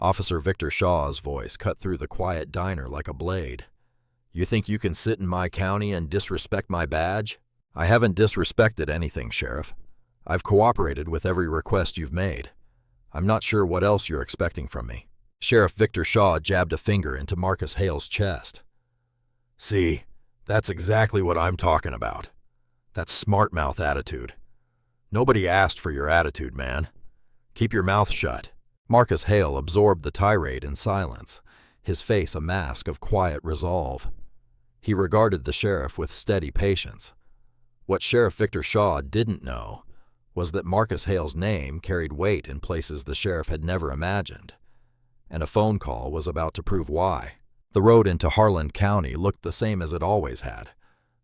Officer Victor Shaw's voice cut through the quiet diner like a blade. "You think you can sit in my county and disrespect my badge?" "I haven't disrespected anything, Sheriff. I've cooperated with every request you've made. I'm not sure what else you're expecting from me." Sheriff Victor Shaw jabbed a finger into Marcus Hale's chest. "See, that's exactly what I'm talking about. That smart mouth attitude. Nobody asked for your attitude, man. Keep your mouth shut." Marcus Hale absorbed the tirade in silence, his face a mask of quiet resolve. He regarded the sheriff with steady patience. What Sheriff Victor Shaw didn't know was that Marcus Hale's name carried weight in places the sheriff had never imagined, and a phone call was about to prove why. The road into Harlan County looked the same as it always had,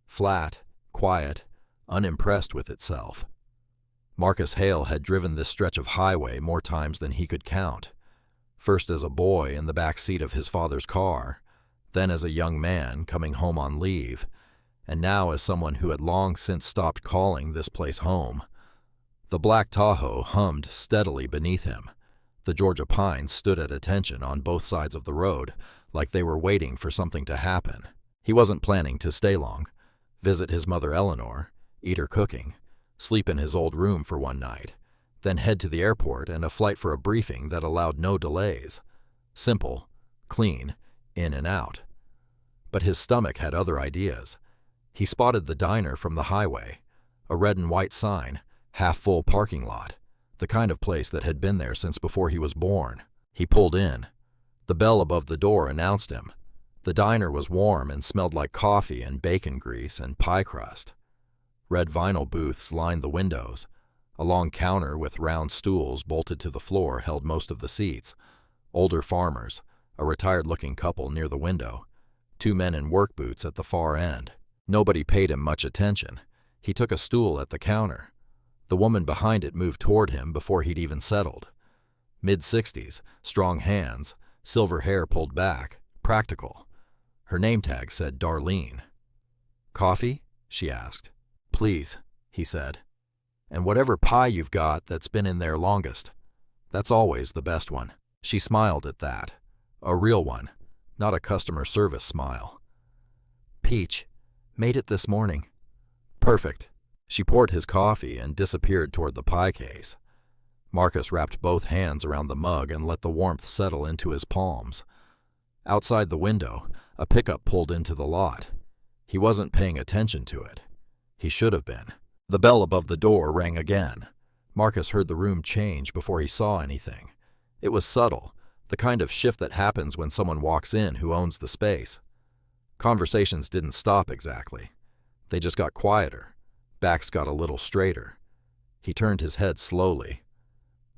flat, quiet, unimpressed with itself. Marcus Hale had driven this stretch of highway more times than he could count, first as a boy in the back seat of his father's car, then as a young man coming home on leave, and now as someone who had long since stopped calling this place home. The black Tahoe hummed steadily beneath him. The Georgia pines stood at attention on both sides of the road, like they were waiting for something to happen. He wasn't planning to stay long, visit his mother Eleanor, eat her cooking, sleep in his old room for one night, then head to the airport and a flight for a briefing that allowed no delays. Simple, clean, in and out. But his stomach had other ideas. He spotted the diner from the highway, a red and white sign, half-full parking lot, the kind of place that had been there since before he was born. He pulled in. The bell above the door announced him. The diner was warm and smelled like coffee and bacon grease and pie crust. Red vinyl booths lined the windows. A long counter with round stools bolted to the floor held most of the seats. Older farmers, a retired-looking couple near the window, two men in work boots at the far end. Nobody paid him much attention. He took a stool at the counter. The woman behind it moved toward him before he'd even settled. Mid-60s, strong hands, silver hair pulled back, practical. Her name tag said Darlene. "Coffee?" she asked. "Please," he said. "And whatever pie you've got that's been in there longest. That's always the best one." She smiled at that. A real one, not a customer service smile. "Peach. Made it this morning." "Perfect." She poured his coffee and disappeared toward the pie case. Marcus wrapped both hands around the mug and let the warmth settle into his palms. Outside the window, a pickup pulled into the lot. He wasn't paying attention to it. He should have been. The bell above the door rang again. Marcus heard the room change before he saw anything. It was subtle, the kind of shift that happens when someone walks in who owns the space. Conversations didn't stop exactly. They just got quieter. Backs got a little straighter. He turned his head slowly.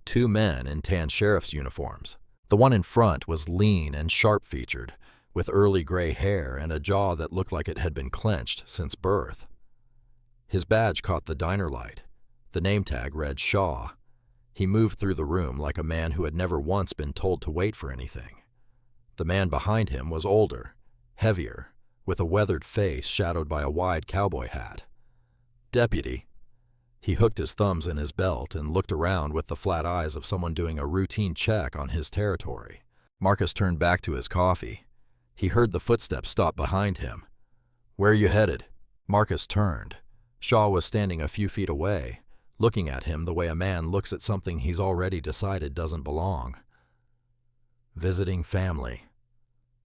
Two men in tan sheriff's uniforms. The one in front was lean and sharp-featured, with early gray hair and a jaw that looked like it had been clenched since birth. His badge caught the diner light. The name tag read Shaw. He moved through the room like a man who had never once been told to wait for anything. The man behind him was older, heavier, with a weathered face shadowed by a wide cowboy hat. "Deputy." He hooked his thumbs in his belt and looked around with the flat eyes of someone doing a routine check on his territory. Marcus turned back to his coffee. He heard the footsteps stop behind him. "Where you headed?" Marcus turned. Shaw was standing a few feet away, looking at him the way a man looks at something he's already decided doesn't belong. "Visiting family,"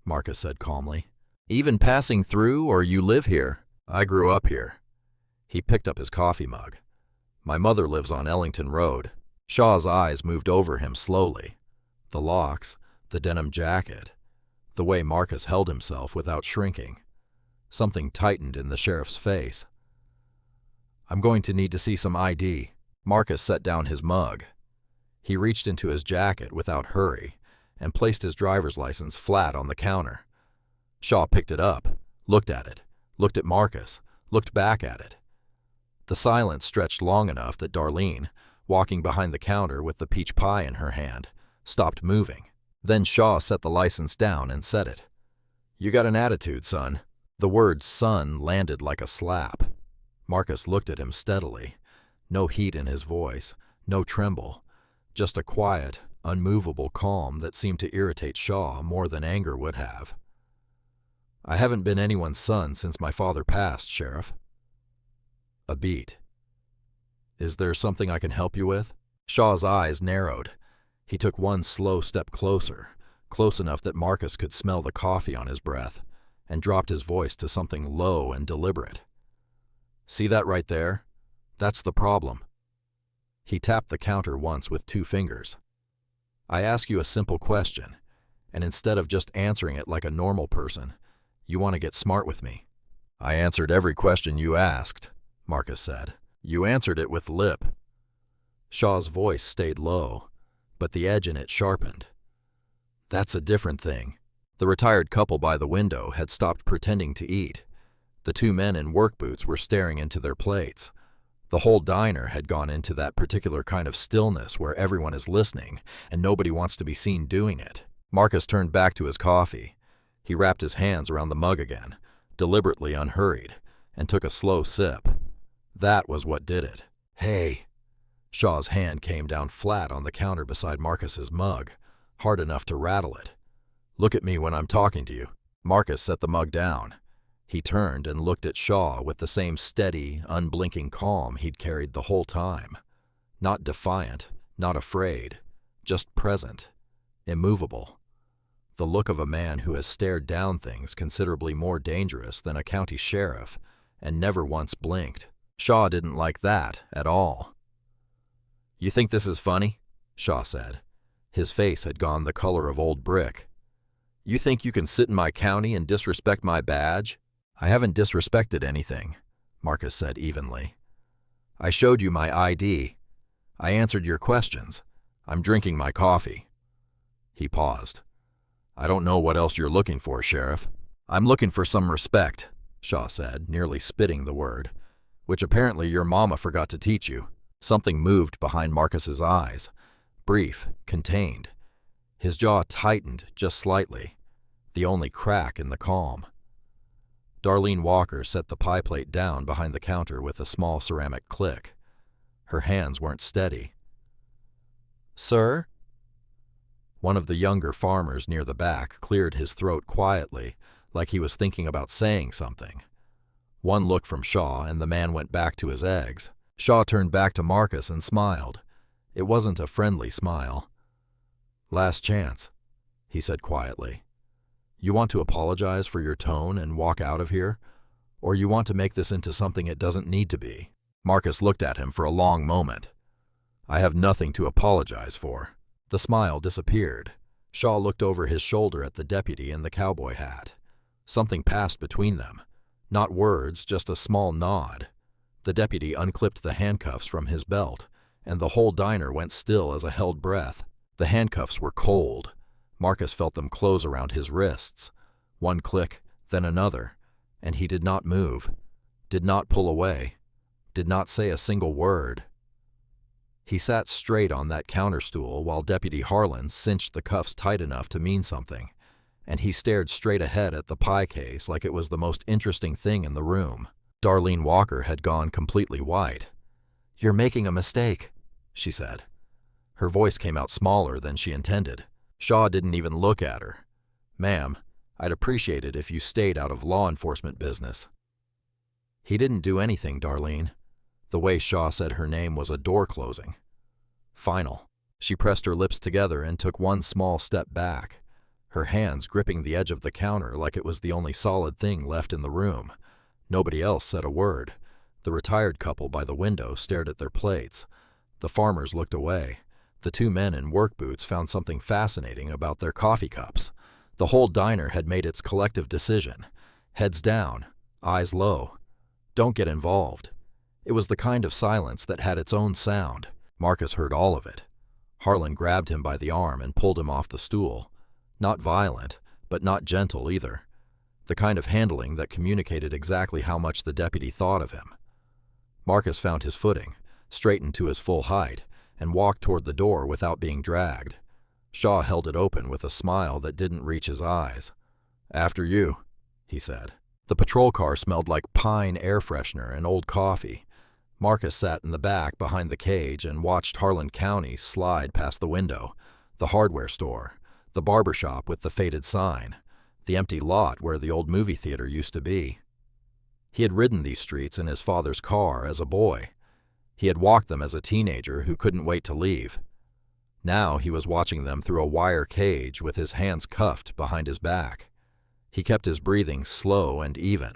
Marcus said calmly. "Even passing through, or you live here?" "I grew up here." He picked up his coffee mug. "My mother lives on Ellington Road." Shaw's eyes moved over him slowly. The locks, the denim jacket, the way Marcus held himself without shrinking. Something tightened in the sheriff's face. "I'm going to need to see some ID." Marcus set down his mug. He reached into his jacket without hurry and placed his driver's license flat on the counter. Shaw picked it up, looked at Marcus, looked back at it. The silence stretched long enough that Darlene, walking behind the counter with the peach pie in her hand, stopped moving. Then Shaw set the license down and said it. "You got an attitude, son." The word son landed like a slap. Marcus looked at him steadily. No heat in his voice, no tremble, just a quiet, unmovable calm that seemed to irritate Shaw more than anger would have. "I haven't been anyone's son since my father passed, Sheriff." A beat. "Is there something I can help you with?" Shaw's eyes narrowed. He took one slow step closer, close enough that Marcus could smell the coffee on his breath, and dropped his voice to something low and deliberate. "See that right there? That's the problem." He tapped the counter once with 2 fingers. "I ask you a simple question, and instead of just answering it like a normal person, you want to get smart with me." "I answered every question you asked," Marcus said. "You answered it with lip." Shaw's voice stayed low, but the edge in it sharpened. "That's a different thing." The retired couple by the window had stopped pretending to eat. The 2 men in work boots were staring into their plates. The whole diner had gone into that particular kind of stillness where everyone is listening and nobody wants to be seen doing it. Marcus turned back to his coffee. He wrapped his hands around the mug again, deliberately unhurried, and took a slow sip. That was what did it. "Hey." Shaw's hand came down flat on the counter beside Marcus's mug, hard enough to rattle it. "Look at me when I'm talking to you." Marcus set the mug down. He turned and looked at Shaw with the same steady, unblinking calm he'd carried the whole time. Not defiant, not afraid, just present, immovable. The look of a man who has stared down things considerably more dangerous than a county sheriff and never once blinked. Shaw didn't like that at all. "You think this is funny?" Shaw said. His face had gone the color of old brick. "You think you can sit in my county and disrespect my badge?" "I haven't disrespected anything," Marcus said evenly. "I showed you my ID. I answered your questions. I'm drinking my coffee." He paused. "I don't know what else you're looking for, Sheriff." "I'm looking for some respect," Shaw said, nearly spitting the word, "which apparently your mama forgot to teach you." Something moved behind Marcus's eyes, brief, contained. His jaw tightened just slightly, the only crack in the calm. Darlene Walker set the pie plate down behind the counter with a small ceramic click. Her hands weren't steady. "Sir?" One of the younger farmers near the back cleared his throat quietly, like he was thinking about saying something. One look from Shaw and the man went back to his eggs. Shaw turned back to Marcus and smiled. It wasn't a friendly smile. "Last chance," he said quietly. "You want to apologize for your tone and walk out of here? Or you want to make this into something it doesn't need to be?" Marcus looked at him for a long moment. "I have nothing to apologize for." The smile disappeared. Shaw looked over his shoulder at the deputy in the cowboy hat. Something passed between them. Not words, just a small nod. The deputy unclipped the handcuffs from his belt, and the whole diner went still as a held breath. The handcuffs were cold. Marcus felt them close around his wrists. One click, then another, and he did not move, did not pull away, did not say a single word. He sat straight on that counter stool while Deputy Harlan cinched the cuffs tight enough to mean something, and he stared straight ahead at the pie case like it was the most interesting thing in the room. Darlene Walker had gone completely white. "You're making a mistake," she said. Her voice came out smaller than she intended. Shaw didn't even look at her. "Ma'am, I'd appreciate it if you stayed out of law enforcement business." "He didn't do anything, Darlene." The way Shaw said her name was a door closing. Final. She pressed her lips together and took one small step back, her hands gripping the edge of the counter like it was the only solid thing left in the room. Nobody else said a word. The retired couple by the window stared at their plates. The farmers looked away. The 2 men in work boots found something fascinating about their coffee cups. The whole diner had made its collective decision. Heads down, eyes low. Don't get involved. It was the kind of silence that had its own sound. Marcus heard all of it. Harlan grabbed him by the arm and pulled him off the stool. Not violent, but not gentle either. The kind of handling that communicated exactly how much the deputy thought of him. Marcus found his footing, straightened to his full height, and walked toward the door without being dragged. Shaw held it open with a smile that didn't reach his eyes. "After you," he said. The patrol car smelled like pine air freshener and old coffee. Marcus sat in the back behind the cage and watched Harlan County slide past the window, The hardware store, the barber shop with the faded sign, the empty lot where the old movie theater used to be. He had ridden these streets in his father's car as a boy. He had walked them as a teenager who couldn't wait to leave. Now he was watching them through a wire cage with his hands cuffed behind his back. He kept his breathing slow and even,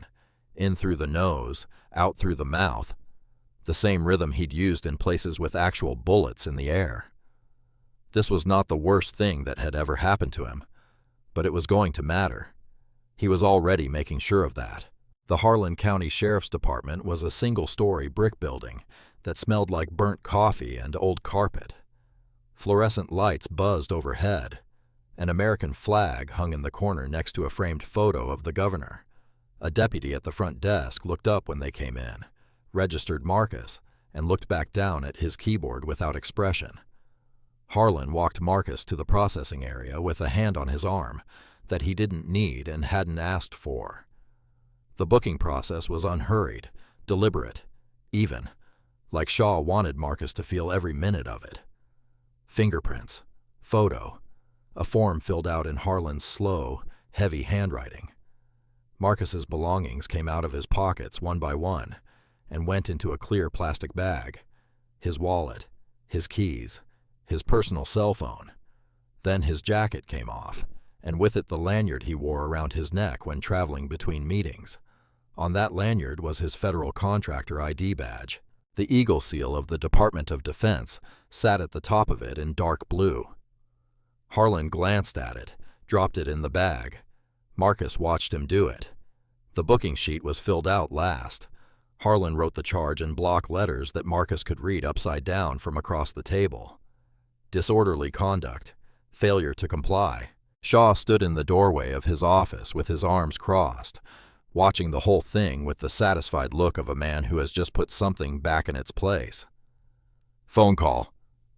in through the nose, out through the mouth, the same rhythm he'd used in places with actual bullets in the air. This was not the worst thing that had ever happened to him, but it was going to matter. He was already making sure of that. The Harlan County Sheriff's Department was a single-story brick building that smelled like burnt coffee and old carpet. Fluorescent lights buzzed overhead. An American flag hung in the corner next to a framed photo of the governor. A deputy at the front desk looked up when they came in, registered Marcus, and looked back down at his keyboard without expression. Harlan walked Marcus to the processing area with a hand on his arm that he didn't need and hadn't asked for. The booking process was unhurried, deliberate, even, like Shaw wanted Marcus to feel every minute of it. Fingerprints, photo, a form filled out in Harlan's slow, heavy handwriting. Marcus's belongings came out of his pockets one by one and went into a clear plastic bag. His wallet, his keys, his personal cell phone. Then his jacket came off, and with it the lanyard he wore around his neck when traveling between meetings. On that lanyard was his federal contractor ID badge. The eagle seal of the Department of Defense sat at the top of it in dark blue. Harlan glanced at it, dropped it in the bag. Marcus watched him do it. The booking sheet was filled out last. Harlan wrote the charge in block letters that Marcus could read upside down from across the table. Disorderly conduct, failure to comply. Shaw stood in the doorway of his office with his arms crossed, watching the whole thing with the satisfied look of a man who has just put something back in its place. "Phone call,"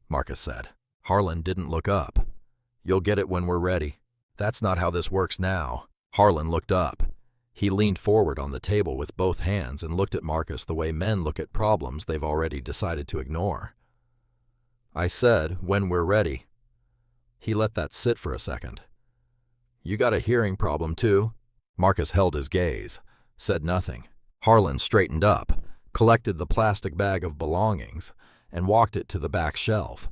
Marcus said. Harlan didn't look up. "You'll get it when we're ready." "That's not how this works now." Harlan looked up. He leaned forward on the table with both hands and looked at Marcus the way men look at problems they've already decided to ignore. "I said, when we're ready." He let that sit for a second. "You got a hearing problem, too?" Marcus held his gaze, said nothing. Harlan straightened up, collected the plastic bag of belongings, and walked it to the back shelf.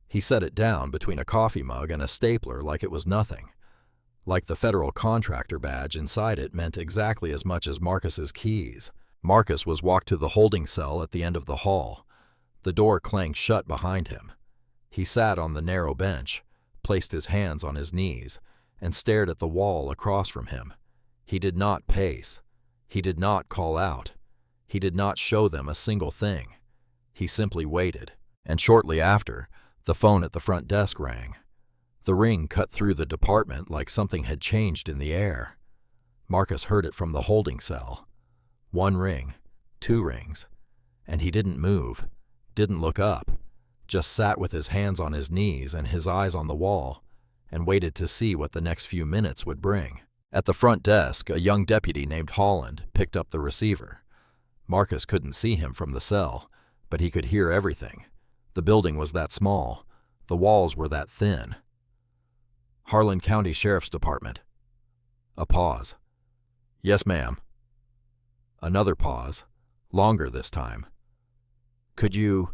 He set it down between a coffee mug and a stapler like it was nothing. Like the federal contractor badge inside it meant exactly as much as Marcus's keys. Marcus was walked to the holding cell at the end of the hall. The door clanged shut behind him. He sat on the narrow bench, placed his hands on his knees, and stared at the wall across from him. He did not pace. He did not call out. He did not show them a single thing. He simply waited, and shortly after, the phone at the front desk rang. The ring cut through the department like something had changed in the air. Marcus heard it from the holding cell. 1 ring, 2 rings, and he didn't move, didn't look up, just sat with his hands on his knees and his eyes on the wall, and waited to see what the next few minutes would bring. At the front desk, a young deputy named Holland picked up the receiver. Marcus couldn't see him from the cell, but he could hear everything. The building was that small. The walls were that thin. "Harlan County Sheriff's Department." A pause. "Yes, ma'am." Another pause, longer this time. Could you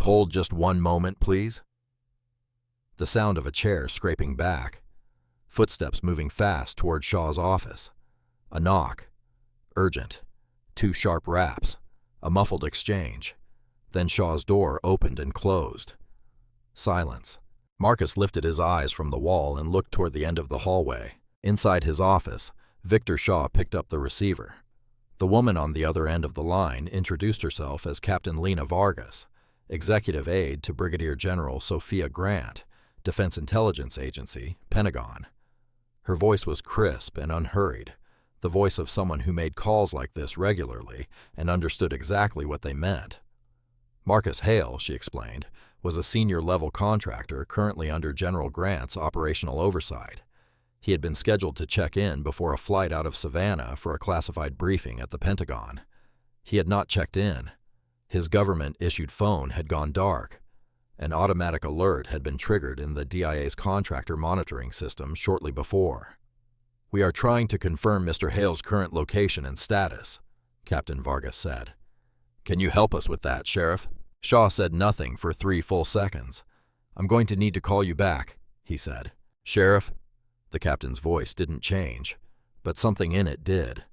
hold just 1 moment, please?" The sound of a chair scraping back. Footsteps moving fast toward Shaw's office. A knock. Urgent. 2 sharp raps. A muffled exchange. Then Shaw's door opened and closed. Silence. Marcus lifted his eyes from the wall and looked toward the end of the hallway. Inside his office, Victor Shaw picked up the receiver. The woman on the other end of the line introduced herself as Captain Lena Vargas, executive aide to Brigadier General Sophia Grant, Defense Intelligence Agency, Pentagon. Her voice was crisp and unhurried, the voice of someone who made calls like this regularly and understood exactly what they meant. Marcus Hale, she explained, was a senior-level contractor currently under General Grant's operational oversight. He had been scheduled to check in before a flight out of Savannah for a classified briefing at the Pentagon. He had not checked in. His government-issued phone had gone dark. An automatic alert had been triggered in the DIA's contractor monitoring system shortly before. "We are trying to confirm Mr. Hale's current location and status," Captain Vargas said. "Can you help us with that, Sheriff?" Shaw said nothing for 3 full seconds. "I'm going to need to call you back," he said. "Sheriff?" The captain's voice didn't change, but something in it did.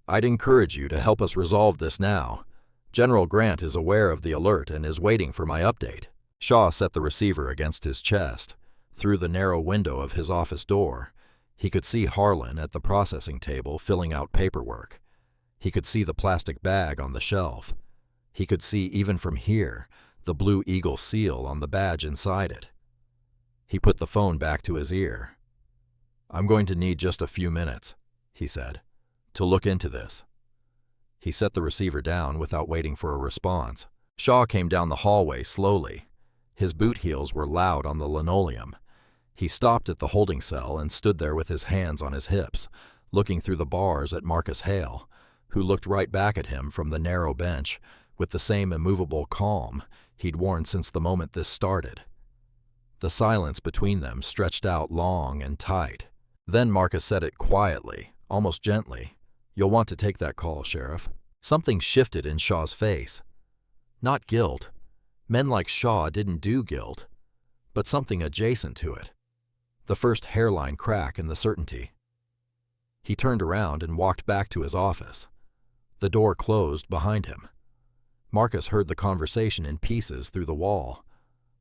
"I'd encourage you to help us resolve this now. General Grant is aware of the alert and is waiting for my update." Shaw set the receiver against his chest. Through the narrow window of his office door, he could see Harlan at the processing table filling out paperwork. He could see the plastic bag on the shelf. He could see, even from here, the Blue Eagle seal on the badge inside it. He put the phone back to his ear. "I'm going to need just a few minutes," he said, "to look into this." He set the receiver down without waiting for a response. Shaw came down the hallway slowly. His boot heels were loud on the linoleum. He stopped at the holding cell and stood there with his hands on his hips, looking through the bars at Marcus Hale, who looked right back at him from the narrow bench with the same immovable calm he'd worn since the moment this started. The silence between them stretched out long and tight. Then Marcus said it quietly, almost gently. "You'll want to take that call, Sheriff." Something shifted in Shaw's face. Not guilt. Men like Shaw didn't do guilt, but something adjacent to it. The first hairline crack in the certainty. He turned around and walked back to his office. The door closed behind him. Marcus heard the conversation in pieces through the wall.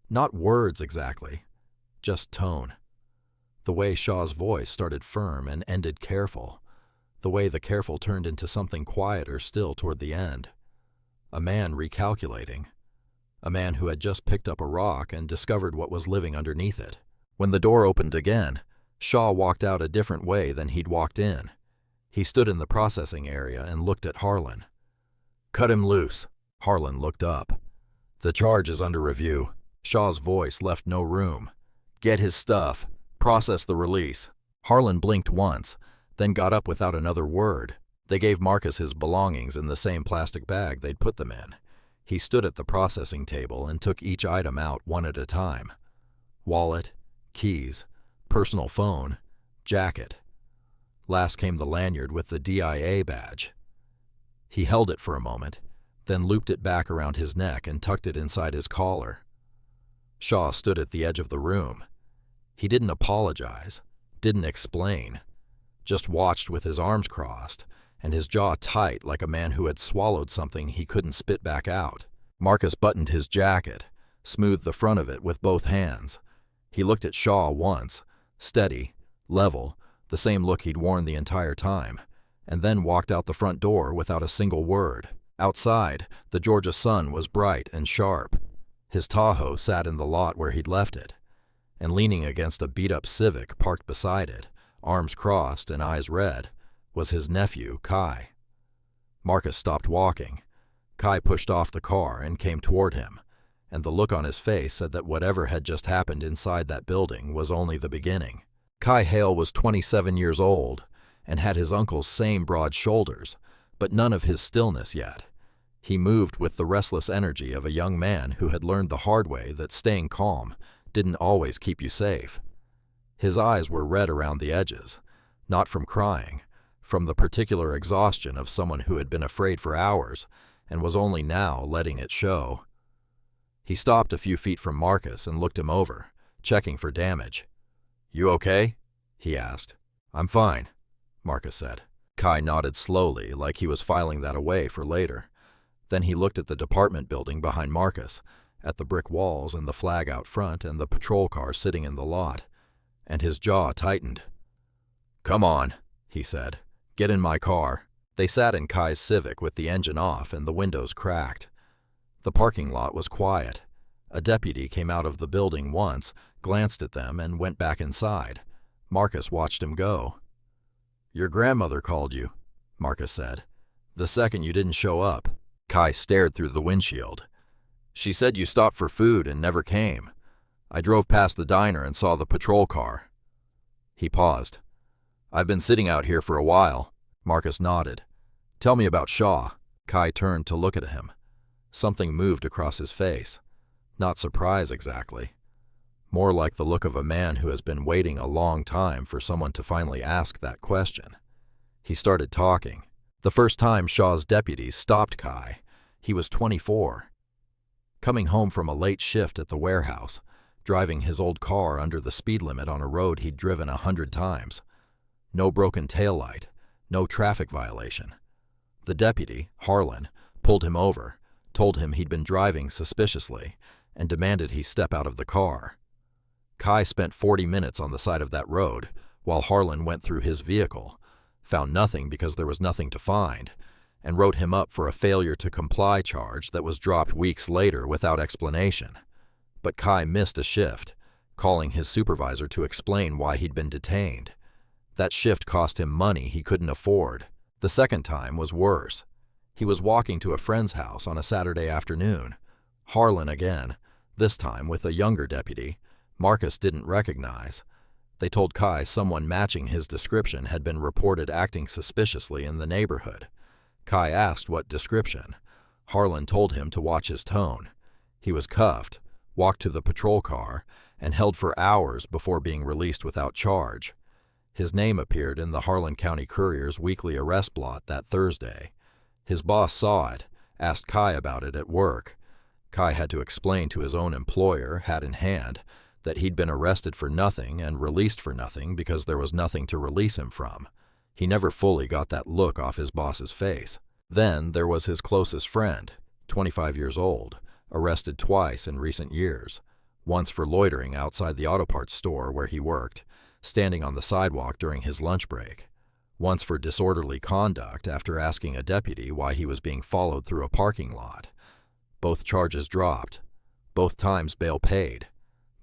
Not words exactly, just tone. The way Shaw's voice started firm and ended careful. The way the careful turned into something quieter still toward the end. A man recalculating. A man who had just picked up a rock and discovered what was living underneath it. When the door opened again, Shaw walked out a different way than he'd walked in. He stood in the processing area and looked at Harlan. "Cut him loose." Harlan looked up. "The charge is under review." Shaw's voice left no room. "Get his stuff. Process the release." Harlan blinked once, then got up without another word. They gave Marcus his belongings in the same plastic bag they'd put them in. He stood at the processing table and took each item out one at a time. Wallet, keys, personal phone, jacket. Last came the lanyard with the DIA badge. He held it for a moment, then looped it back around his neck and tucked it inside his collar. Shaw stood at the edge of the room. He didn't apologize, didn't explain, just watched with his arms crossed and his jaw tight like a man who had swallowed something he couldn't spit back out. Marcus buttoned his jacket, smoothed the front of it with both hands. He looked at Shaw once, steady, level, the same look he'd worn the entire time, and then walked out the front door without a single word. Outside, the Georgia sun was bright and sharp. His Tahoe sat in the lot where he'd left it, and leaning against a beat-up Civic parked beside it, arms crossed and eyes red, was his nephew, Kai. Marcus stopped walking. Kai pushed off the car and came toward him, and the look on his face said that whatever had just happened inside that building was only the beginning. Kai Hale was 27 years old and had his uncle's same broad shoulders, but none of his stillness yet. He moved with the restless energy of a young man who had learned the hard way that staying calm didn't always keep you safe. His eyes were red around the edges, not from crying, from the particular exhaustion of someone who had been afraid for hours and was only now letting it show. He stopped a few feet from Marcus and looked him over, checking for damage. "You okay?" he asked. "I'm fine," Marcus said. Kai nodded slowly, like he was filing that away for later. Then he looked at the department building behind Marcus, at the brick walls and the flag out front and the patrol car sitting in the lot, and his jaw tightened. "Come on," he said. "Get in my car." They sat in Kai's Civic with the engine off and the windows cracked. The parking lot was quiet. A deputy came out of the building once, glanced at them, and went back inside. Marcus watched him go. "Your grandmother called you," Marcus said, "the second you didn't show up." Kai stared through the windshield. "She said you stopped for food and never came. I drove past the diner and saw the patrol car." He paused. "I've been sitting out here for a while." Marcus nodded. "Tell me about Shaw." Kai turned to look at him. Something moved across his face. Not surprise exactly. More like the look of a man who has been waiting a long time for someone to finally ask that question. He started talking. The first time Shaw's deputies stopped Kai, he was 24. Coming home from a late shift at the warehouse, driving his old car under the speed limit on a road he'd driven 100 times. No broken taillight, no traffic violation. The deputy, Harlan, pulled him over, told him he'd been driving suspiciously, and demanded he step out of the car. Kai spent 40 minutes on the side of that road, while Harlan went through his vehicle, found nothing because there was nothing to find, and wrote him up for a failure to comply charge that was dropped weeks later without explanation. But Kai missed a shift, calling his supervisor to explain why he'd been detained. That shift cost him money he couldn't afford. The second time was worse. He was walking to a friend's house on a Saturday afternoon. Harlan again, this time with a younger deputy, Marcus didn't recognize. They told Kai someone matching his description had been reported acting suspiciously in the neighborhood. Kai asked what description. Harlan told him to watch his tone. He was cuffed, walked to the patrol car, and held for hours before being released without charge. His name appeared in the Harlan County Courier's weekly arrest blot that Thursday. His boss saw it, asked Kai about it at work. Kai had to explain to his own employer, hat in hand, that he'd been arrested for nothing and released for nothing because there was nothing to release him from. He never fully got that look off his boss's face. Then there was his closest friend, 25 years old, arrested twice in recent years, once for loitering outside the auto parts store where he worked, standing on the sidewalk during his lunch break, once for disorderly conduct after asking a deputy why he was being followed through a parking lot. Both charges dropped. Both times bail paid.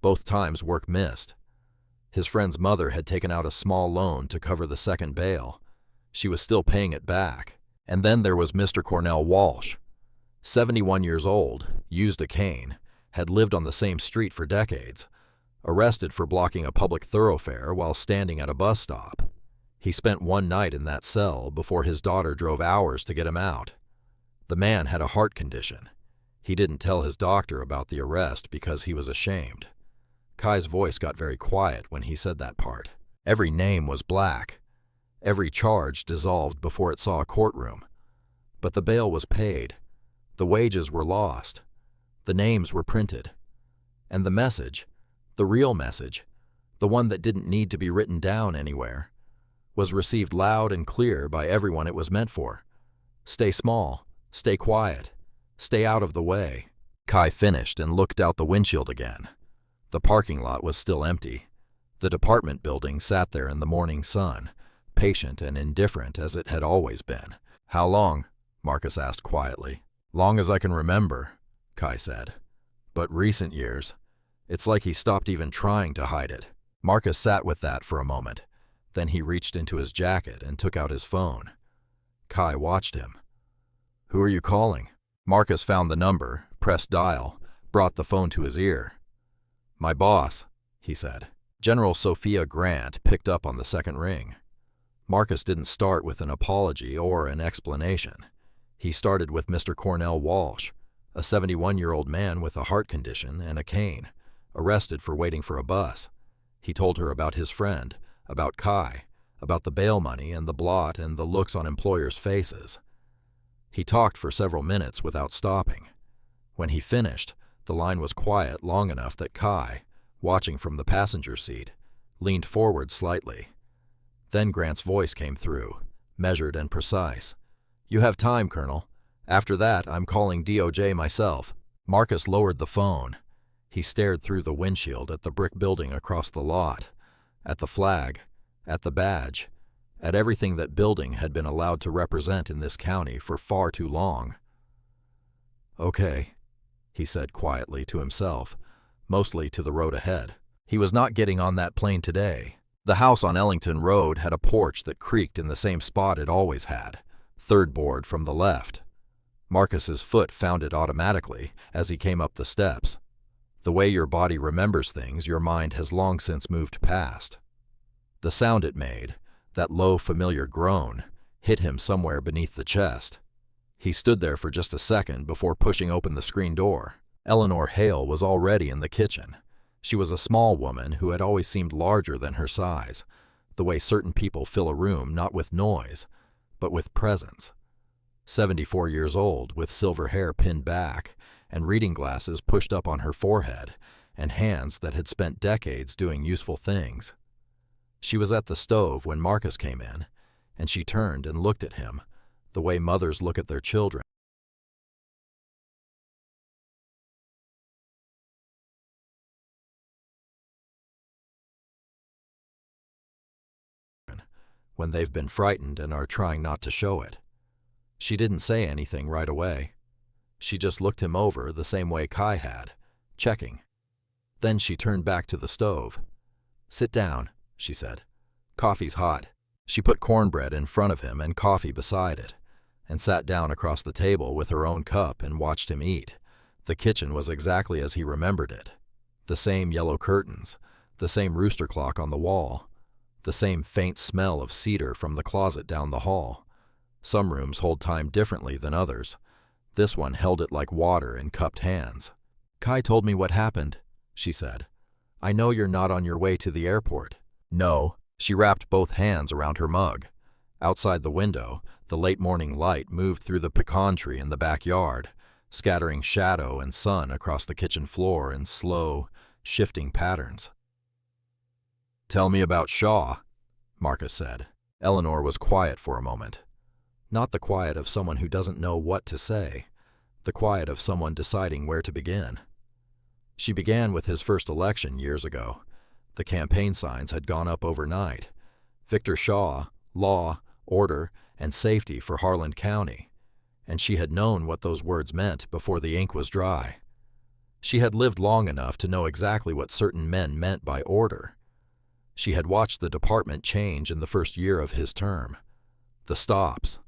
Both times work missed. His friend's mother had taken out a small loan to cover the second bail. She was still paying it back. And then there was Mr. Cornell Walsh. 71 years old, used a cane, had lived on the same street for decades, arrested for blocking a public thoroughfare while standing at a bus stop. He spent one night in that cell before his daughter drove hours to get him out. The man had a heart condition. He didn't tell his doctor about the arrest because he was ashamed. Kai's voice got very quiet when he said that part. Every name was black. Every charge dissolved before it saw a courtroom. But the bail was paid. The wages were lost. The names were printed. And the message, the real message, the one that didn't need to be written down anywhere, was received loud and clear by everyone it was meant for. Stay small, stay quiet, stay out of the way. Kai finished and looked out the windshield again. The parking lot was still empty. The department building sat there in the morning sun, patient and indifferent as it had always been. "How long?" Marcus asked quietly. "Long as I can remember," Kai said. "But recent years, it's like he stopped even trying to hide it." Marcus sat with that for a moment. Then he reached into his jacket and took out his phone. Kai watched him. "Who are you calling?" Marcus found the number, pressed dial, brought the phone to his ear. "My boss," he said. General Sophia Grant picked up on the second ring. Marcus didn't start with an apology or an explanation. He started with Mr. Cornell Walsh, a 71-year-old man with a heart condition and a cane, arrested for waiting for a bus. He told her about his friend, about Kai, about the bail money and the blot and the looks on employers' faces. He talked for several minutes without stopping. When he finished, the line was quiet long enough that Kai, watching from the passenger seat, leaned forward slightly. Then Grant's voice came through, measured and precise. "You have time, Colonel. After that, I'm calling DOJ myself." Marcus lowered the phone. He stared through the windshield at the brick building across the lot, at the flag, at the badge, at everything that building had been allowed to represent in this county for far too long. "Okay," he said quietly to himself, mostly to the road ahead. He was not getting on that plane today. The house on Ellington Road had a porch that creaked in the same spot it always had, third board from the left. Marcus's foot found it automatically as he came up the steps. The way your body remembers things your mind has long since moved past. The sound it made, that low familiar groan, hit him somewhere beneath the chest. He stood there for just a second before pushing open the screen door. Eleanor Hale was already in the kitchen. She was a small woman who had always seemed larger than her size, the way certain people fill a room not with noise, but with presence. 74 years old, with silver hair pinned back, and reading glasses pushed up on her forehead, and hands that had spent decades doing useful things. She was at the stove when Marcus came in, and she turned and looked at him, the way mothers look at their children when they've been frightened and are trying not to show it. She didn't say anything right away. She just looked him over the same way Kai had, checking. Then she turned back to the stove. "Sit down," she said. "Coffee's hot." She put cornbread in front of him and coffee beside it, and sat down across the table with her own cup and watched him eat. The kitchen was exactly as he remembered it. The same yellow curtains, the same rooster clock on the wall, the same faint smell of cedar from the closet down the hall. Some rooms hold time differently than others. This one held it like water in cupped hands. "Kai told me what happened," she said. "I know you're not on your way to the airport." "No." She wrapped both hands around her mug. Outside the window, the late morning light moved through the pecan tree in the backyard, scattering shadow and sun across the kitchen floor in slow, shifting patterns. "Tell me about Shaw," Marcus said. Eleanor was quiet for a moment. Not the quiet of someone who doesn't know what to say, the quiet of someone deciding where to begin. She began with his first election years ago. The campaign signs had gone up overnight. Victor Shaw, law, order, and safety for Harlan County. And she had known what those words meant before the ink was dry. She had lived long enough to know exactly what certain men meant by order. She had watched the department change in the first year of his term. The stops.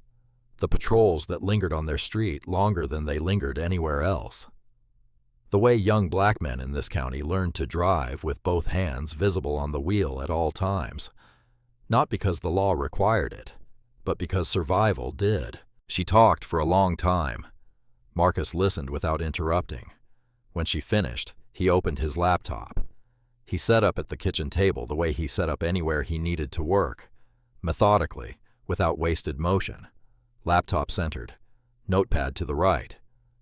The patrols that lingered on their street longer than they lingered anywhere else. The way young black men in this county learned to drive with both hands visible on the wheel at all times. Not because the law required it, but because survival did. She talked for a long time. Marcus listened without interrupting. When she finished, he opened his laptop. He set up at the kitchen table the way he set up anywhere he needed to work, methodically, without wasted motion. Laptop centered, notepad to the right,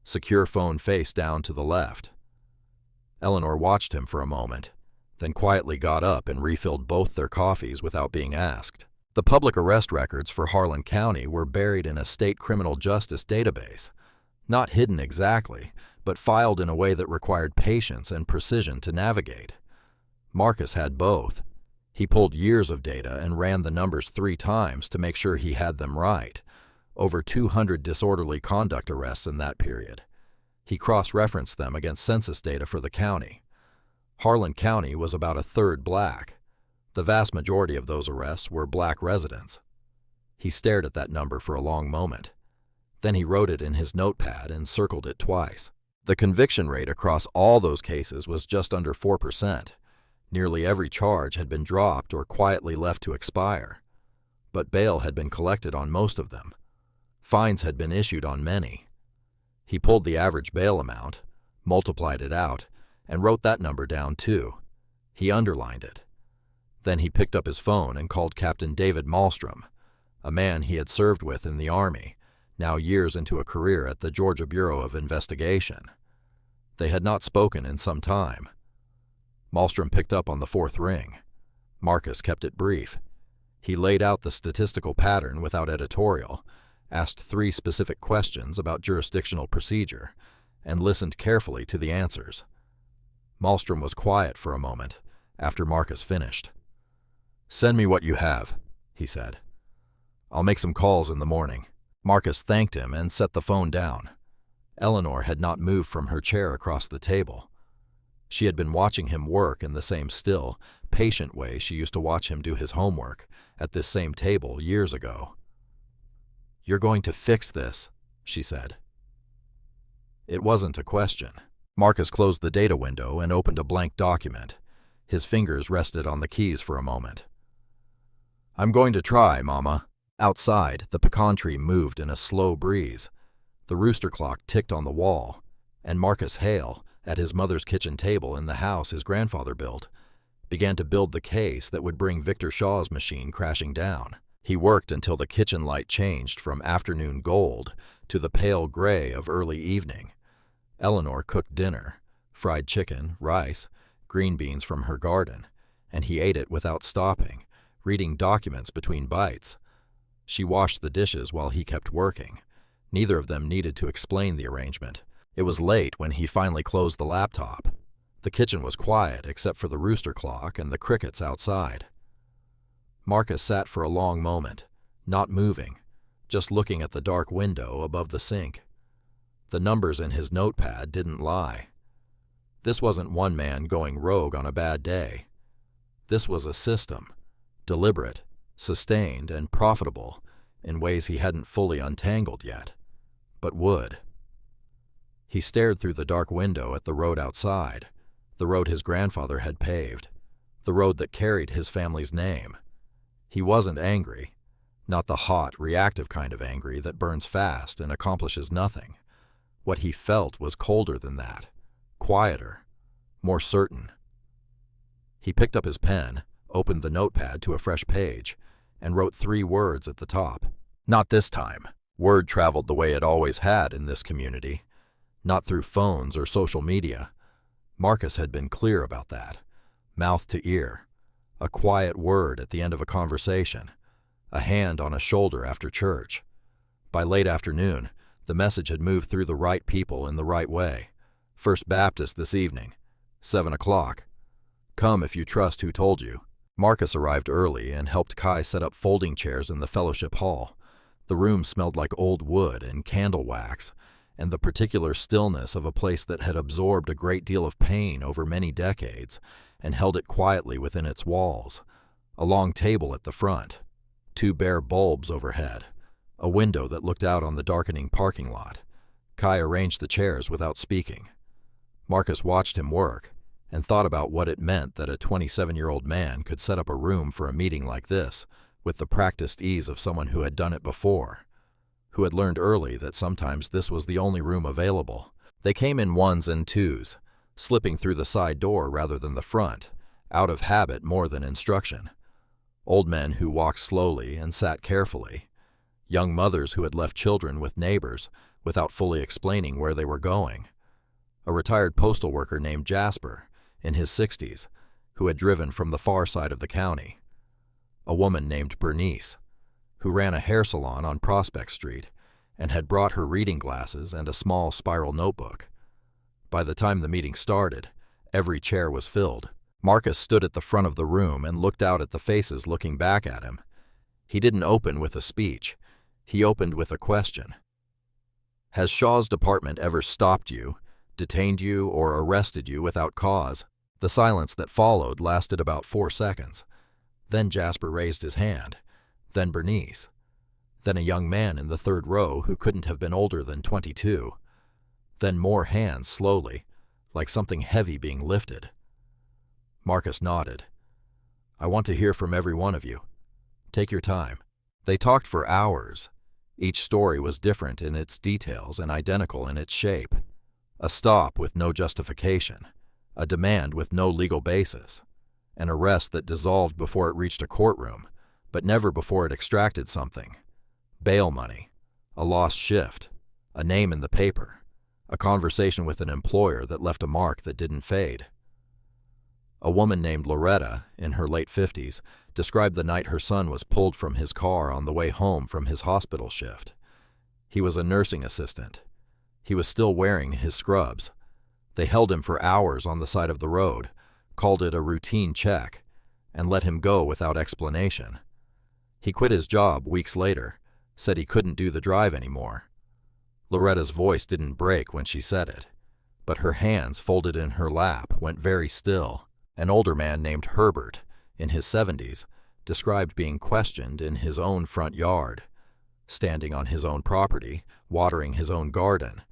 secure phone face down to the left. Eleanor watched him for a moment, then quietly got up and refilled both their coffees without being asked. The public arrest records for Harlan County were buried in a state criminal justice database, not hidden exactly, but filed in a way that required patience and precision to navigate. Marcus had both. He pulled years of data and ran the numbers 3 times to make sure he had them right. Over 200 disorderly conduct arrests in that period. He cross-referenced them against census data for the county. Harlan County was about 1/3 black. The vast majority of those arrests were black residents. He stared at that number for a long moment. Then he wrote it in his notepad and circled it twice. The conviction rate across all those cases was just under 4%. Nearly every charge had been dropped or quietly left to expire. But bail had been collected on most of them. Fines had been issued on many. He pulled the average bail amount, multiplied it out, and wrote that number down too. He underlined it. Then he picked up his phone and called Captain David Malmstrom, a man he had served with in the Army, now years into a career at the Georgia Bureau of Investigation. They had not spoken in some time. Malmstrom picked up on the 4th ring. Marcus kept it brief. He laid out the statistical pattern without editorial, asked 3 specific questions about jurisdictional procedure, and listened carefully to the answers. Malmstrom was quiet for a moment after Marcus finished. "Send me what you have," he said. "I'll make some calls in the morning." Marcus thanked him and set the phone down. Eleanor had not moved from her chair across the table. She had been watching him work in the same still, patient way she used to watch him do his homework at this same table years ago. "You're going to fix this," she said. It wasn't a question. Marcus closed the data window and opened a blank document. His fingers rested on the keys for a moment. "I'm going to try, Mama." Outside, the pecan tree moved in a slow breeze. The rooster clock ticked on the wall, And Marcus Hale, at his mother's kitchen table in the house his grandfather built, began to build the case that would bring Victor Shaw's machine crashing down. He worked until the kitchen light changed from afternoon gold to the pale gray of early evening. Eleanor cooked dinner, fried chicken, rice, green beans from her garden, and he ate it without stopping, reading documents between bites. She washed the dishes while he kept working. Neither of them needed to explain the arrangement. It was late when he finally closed the laptop. The kitchen was quiet except for the rooster clock and the crickets outside. Marcus sat for a long moment, not moving, just looking at the dark window above the sink. The numbers in his notepad didn't lie. This wasn't one man going rogue on a bad day. This was a system, deliberate, sustained, and profitable in ways he hadn't fully untangled yet, but would. He stared through the dark window at the road outside, the road his grandfather had paved, the road that carried his family's name. He wasn't angry, not the hot, reactive kind of angry that burns fast and accomplishes nothing. What he felt was colder than that, quieter, more certain. He picked up his pen, opened the notepad to a fresh page, and wrote 3 words at the top. Not this time. Word traveled the way it always had in this community, not through phones or social media. Marcus had been clear about that, mouth to ear, a quiet word at the end of a conversation, a hand on a shoulder after church. By late afternoon, the message had moved through the right people in the right way. First Baptist this evening, 7 o'clock. Come if you trust who told you. Marcus arrived early and helped Kai set up folding chairs in the fellowship hall. The room smelled like old wood and candle wax, and the particular stillness of a place that had absorbed a great deal of pain over many decades and held it quietly within its walls. A long table at the front, 2 bare bulbs overhead, a window that looked out on the darkening parking lot. Kai arranged the chairs without speaking. Marcus watched him work and thought about what it meant that a 27-year-old man could set up a room for a meeting like this with the practiced ease of someone who had done it before, who had learned early that sometimes this was the only room available. They came in 1s and 2s, slipping through the side door rather than the front, out of habit more than instruction. Old men who walked slowly and sat carefully. Young mothers who had left children with neighbors without fully explaining where they were going. A retired postal worker named Jasper, in his 60s, who had driven from the far side of the county. A woman named Bernice, who ran a hair salon on Prospect Street and had brought her reading glasses and a small spiral notebook. By the time the meeting started, every chair was filled. Marcus stood at the front of the room and looked out at the faces looking back at him. He didn't open with a speech. He opened with a question. Has Shaw's department ever stopped you, detained you, or arrested you without cause? The silence that followed lasted about 4 seconds. Then Jasper raised his hand. Then Bernice. Then a young man in the 3rd row who couldn't have been older than 22. Then more hands slowly, like something heavy being lifted. Marcus nodded. I want to hear from every one of you. Take your time. They talked for hours. Each story was different in its details and identical in its shape. A stop with no justification. A demand with no legal basis. An arrest that dissolved before it reached a courtroom, but never before it extracted something. Bail money. A lost shift. A name in the paper. A conversation with an employer that left a mark that didn't fade. A woman named Loretta, in her late 50s, described the night her son was pulled from his car on the way home from his hospital shift. He was a nursing assistant. He was still wearing his scrubs. They held him for hours on the side of the road, called it a routine check, and let him go without explanation. He quit his job weeks later, said he couldn't do the drive anymore. Loretta's voice didn't break when she said it, but her hands folded in her lap went very still. An older man named Herbert, in his 70s, described being questioned in his own front yard, standing on his own property, watering his own garden,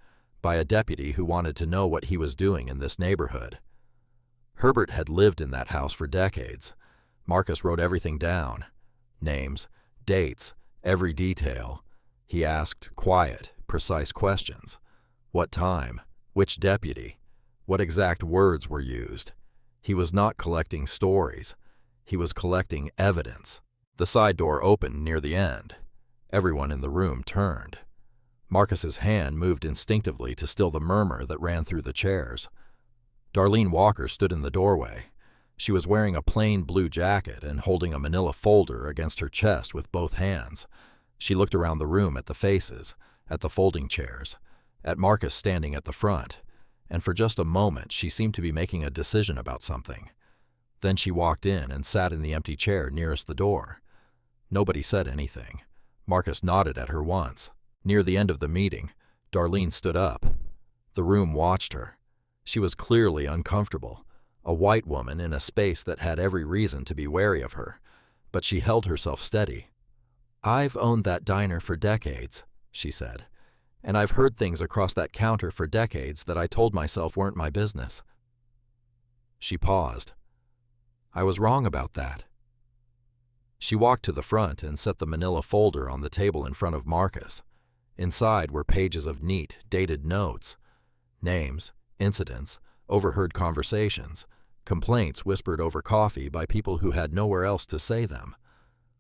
by a deputy who wanted to know what he was doing in this neighborhood. Herbert had lived in that house for decades. Marcus wrote everything down. Names, dates, every detail. He asked quiet, precise questions. What time? Which deputy? What exact words were used? He was not collecting stories. He was collecting evidence. The side door opened near the end. Everyone in the room turned. Marcus's hand moved instinctively to still the murmur that ran through the chairs. Darlene Walker stood in the doorway. She was wearing a plain blue jacket and holding a manila folder against her chest with both hands. She looked around the room at the faces, at the folding chairs, at Marcus standing at the front, and for just a moment she seemed to be making a decision about something. Then she walked in and sat in the empty chair nearest the door. Nobody said anything. Marcus nodded at her once. Near the end of the meeting, Darlene stood up. The room watched her. She was clearly uncomfortable, a white woman in a space that had every reason to be wary of her, but she held herself steady. "I've owned that diner for decades," she said, "and I've heard things across that counter for decades that I told myself weren't my business." She paused. "I was wrong about that." She walked to the front and set the manila folder on the table in front of Marcus. Inside were pages of neat, dated notes. Names, incidents, overheard conversations, complaints whispered over coffee by people who had nowhere else to say them.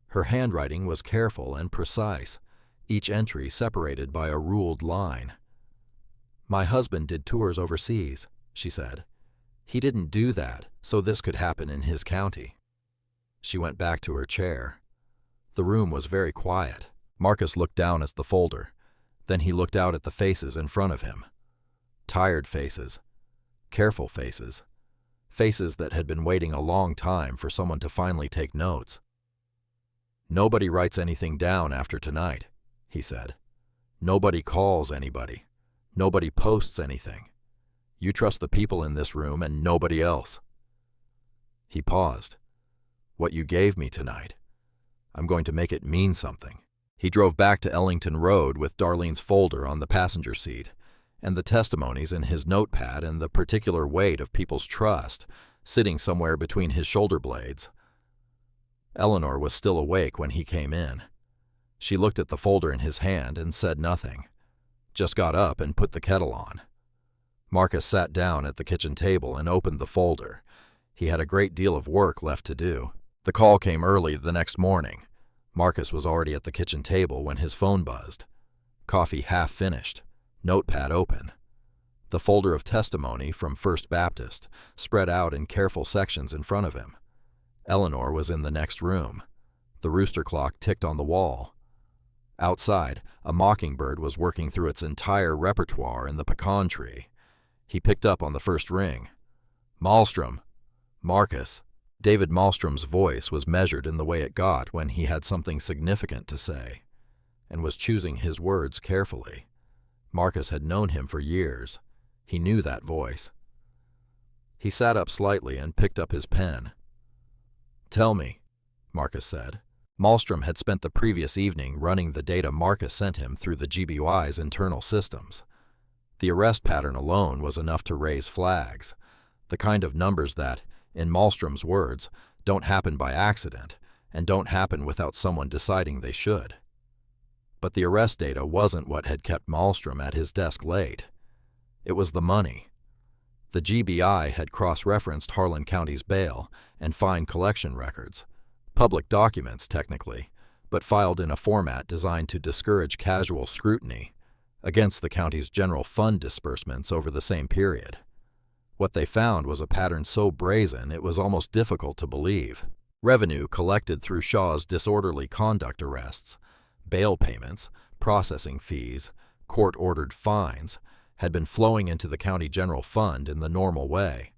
Her handwriting was careful and precise, each entry separated by a ruled line. "My husband did tours overseas," she said. "He didn't do that, so this could happen in his county." She went back to her chair. The room was very quiet. Marcus looked down at the folder. Then he looked out at the faces in front of him. Tired faces. Careful faces. Faces that had been waiting a long time for someone to finally take notes. "Nobody writes anything down after tonight," he said. "Nobody calls anybody. Nobody posts anything. You trust the people in this room and nobody else." He paused. "What you gave me tonight, I'm going to make it mean something." He drove back to Ellington Road with Darlene's folder on the passenger seat, and the testimonies in his notepad and the particular weight of people's trust sitting somewhere between his shoulder blades. Eleanor was still awake when he came in. She looked at the folder in his hand and said nothing, just got up and put the kettle on. Marcus sat down at the kitchen table and opened the folder. He had a great deal of work left to do. The call came early the next morning. Marcus was already at the kitchen table when his phone buzzed. Coffee half finished, notepad open. The folder of testimony from First Baptist spread out in careful sections in front of him. Eleanor was in the next room. The rooster clock ticked on the wall. Outside, a mockingbird was working through its entire repertoire in the pecan tree. He picked up on the first ring. "Malmstrom." "Marcus." David Malmstrom's voice was measured in the way it got when he had something significant to say, and was choosing his words carefully. Marcus had known him for years. He knew that voice. He sat up slightly and picked up his pen. "Tell me," Marcus said. Malmstrom had spent the previous evening running the data Marcus sent him through the GBY's internal systems. The arrest pattern alone was enough to raise flags, the kind of numbers that, in Malmstrom's words, don't happen by accident and don't happen without someone deciding they should. But the arrest data wasn't what had kept Malmstrom at his desk late. It was the money. The GBI had cross-referenced Harlan County's bail and fine collection records, public documents technically, but filed in a format designed to discourage casual scrutiny, against the county's general fund disbursements over the same period. What they found was a pattern so brazen it was almost difficult to believe. Revenue collected through Shaw's disorderly conduct arrests, bail payments, processing fees, court-ordered fines, had been flowing into the county general fund in the normal way.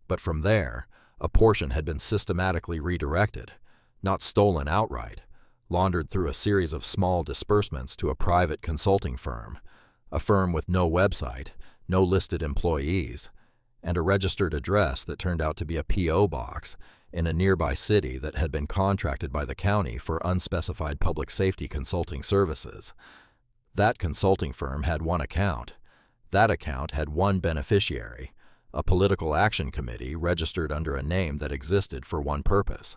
But from there, a portion had been systematically redirected, not stolen outright, laundered through a series of small disbursements to a private consulting firm, a firm with no website, no listed employees, and a registered address that turned out to be a P.O. box in a nearby city that had been contracted by the county for unspecified public safety consulting services. That consulting firm had one account. That account had one beneficiary, a political action committee registered under a name that existed for one purpose: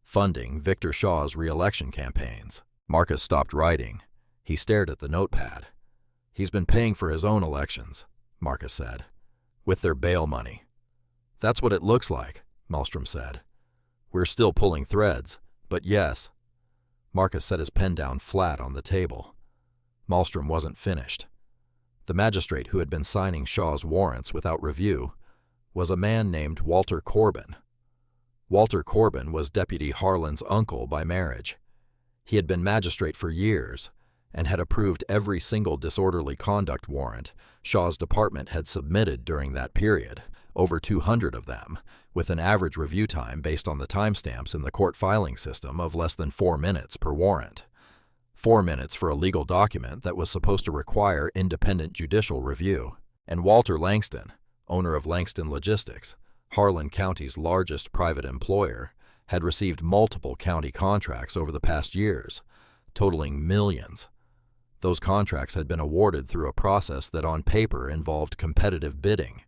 funding Victor Shaw's re-election campaigns. Marcus stopped writing. He stared at the notepad. "He's been paying for his own elections," Marcus said. With their bail money. That's what it looks like, Malmstrom said. We're still pulling threads, but yes. Marcus set his pen down flat on the table. Malmstrom wasn't finished. The magistrate who had been signing Shaw's warrants without review was a man named Walter Corbin. Walter Corbin was Deputy Harlan's uncle by marriage. He had been magistrate for years and had approved every single disorderly conduct warrant Shaw's department had submitted during that period, over 200 of them, with an average review time based on the timestamps in the court filing system of less than 4 minutes per warrant. 4 minutes for a legal document that was supposed to require independent judicial review. And Walter Langston, owner of Langston Logistics, Harlan County's largest private employer, had received multiple county contracts over the past years, totaling millions. Those contracts had been awarded through a process that on paper involved competitive bidding.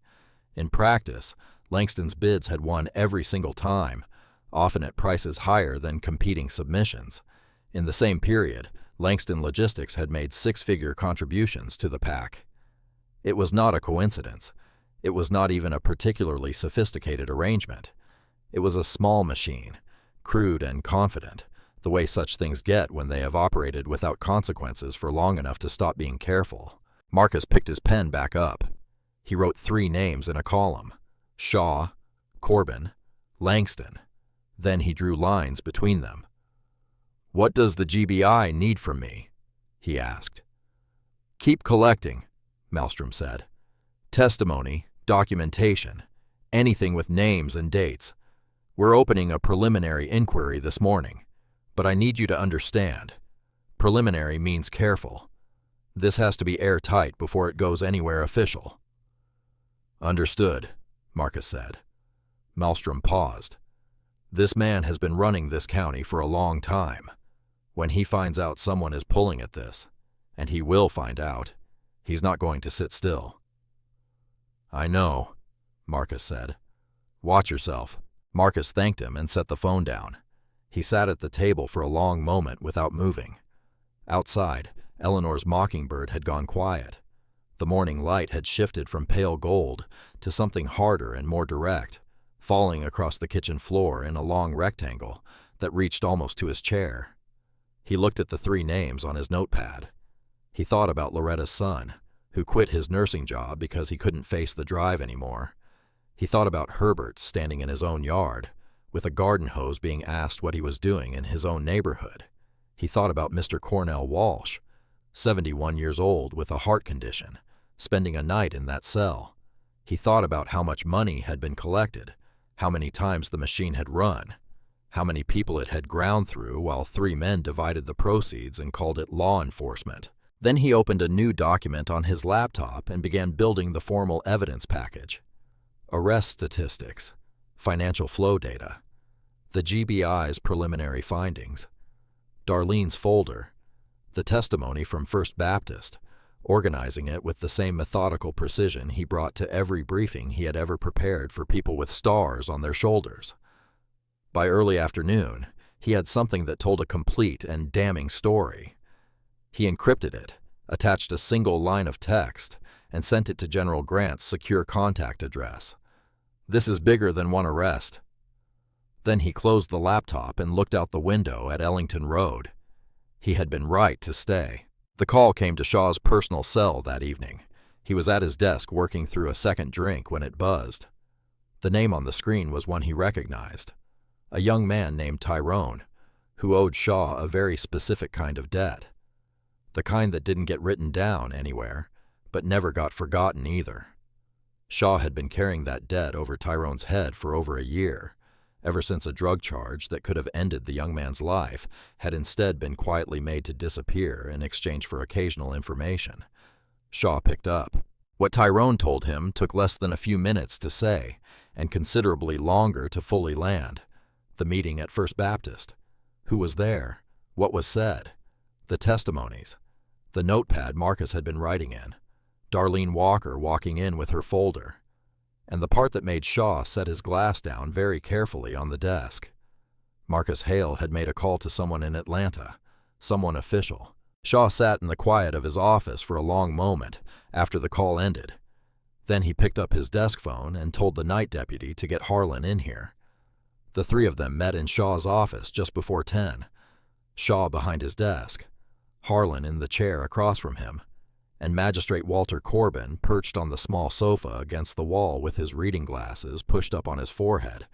In practice, Langston's bids had won every single time, often at prices higher than competing submissions. In the same period, Langston Logistics had made 6-figure contributions to the pack. It was not a coincidence. It was not even a particularly sophisticated arrangement. It was a small machine, crude and confident, the way such things get when they have operated without consequences for long enough to stop being careful. Marcus picked his pen back up. He wrote 3 names in a column: Shaw, Corbin, Langston. Then he drew lines between them. "What does the GBI need from me?" he asked. "Keep collecting," Malmstrom said. "Testimony, documentation, anything with names and dates. We're opening a preliminary inquiry this morning, but I need you to understand. Preliminary means careful. This has to be airtight before it goes anywhere official." "Understood," Marcus said. Malmstrom paused. "This man has been running this county for a long time. When he finds out someone is pulling at this, and he will find out, he's not going to sit still." "I know," Marcus said. "Watch yourself." Marcus thanked him and set the phone down. He sat at the table for a long moment without moving. Outside, Eleanor's mockingbird had gone quiet. The morning light had shifted from pale gold to something harder and more direct, falling across the kitchen floor in a long rectangle that reached almost to his chair. He looked at the 3 names on his notepad. He thought about Loretta's son, who quit his nursing job because he couldn't face the drive anymore. He thought about Herbert standing in his own yard, with a garden hose being asked what he was doing in his own neighborhood. He thought about Mr. Cornell Walsh, 71 years old with a heart condition, spending a night in that cell. He thought about how much money had been collected, how many times the machine had run, how many people it had ground through while 3 men divided the proceeds and called it law enforcement. Then he opened a new document on his laptop and began building the formal evidence package. Arrest statistics, financial flow data, the GBI's preliminary findings, Darlene's folder, the testimony from First Baptist, organizing it with the same methodical precision he brought to every briefing he had ever prepared for people with stars on their shoulders. By early afternoon, he had something that told a complete and damning story. He encrypted it, attached a single line of text, and sent it to General Grant's secure contact address. "This is bigger than one arrest." Then he closed the laptop and looked out the window at Ellington Road. He had been right to stay. The call came to Shaw's personal cell that evening. He was at his desk working through a second drink when it buzzed. The name on the screen was one he recognized. A young man named Tyrone, who owed Shaw a very specific kind of debt. The kind that didn't get written down anywhere, but never got forgotten either. Shaw had been carrying that debt over Tyrone's head for over a year, ever since a drug charge that could have ended the young man's life had instead been quietly made to disappear in exchange for occasional information. Shaw picked up. What Tyrone told him took less than a few minutes to say, and considerably longer to fully land. The meeting at First Baptist. Who was there? What was said? The testimonies. The notepad Marcus had been writing in. Darlene Walker walking in with her folder. And the part that made Shaw set his glass down very carefully on the desk. Marcus Hale had made a call to someone in Atlanta, someone official. Shaw sat in the quiet of his office for a long moment after the call ended. Then he picked up his desk phone and told the night deputy to get Harlan in here. The three of them met in Shaw's office just before 10. Shaw behind his desk, Harlan in the chair across from him, and Magistrate Walter Corbin perched on the small sofa against the wall with his reading glasses pushed up on his forehead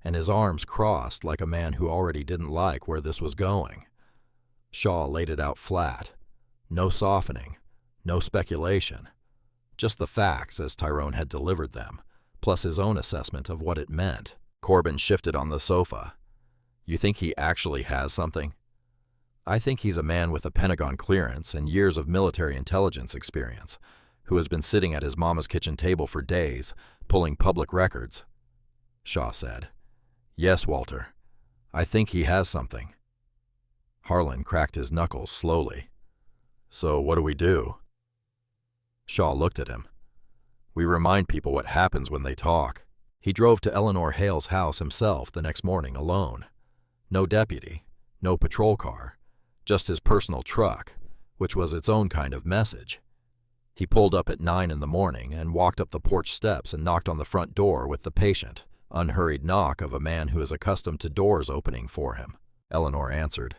and his arms crossed like a man who already didn't like where this was going. Shaw laid it out flat. No softening, no speculation. Just the facts as Tyrone had delivered them, plus his own assessment of what it meant. Corbin shifted on the sofa. You think he actually has something? I think he's a man with a Pentagon clearance and years of military intelligence experience, who has been sitting at his mama's kitchen table for days, pulling public records. Shaw said, Yes, Walter. I think he has something. Harlan cracked his knuckles slowly. So what do we do? Shaw looked at him. We remind people what happens when they talk. He drove to Eleanor Hale's house himself the next morning alone. No deputy, no patrol car, just his personal truck, which was its own kind of message. He pulled up at 9 in the morning and walked up the porch steps and knocked on the front door with the patient, unhurried knock of a man who is accustomed to doors opening for him. Eleanor answered.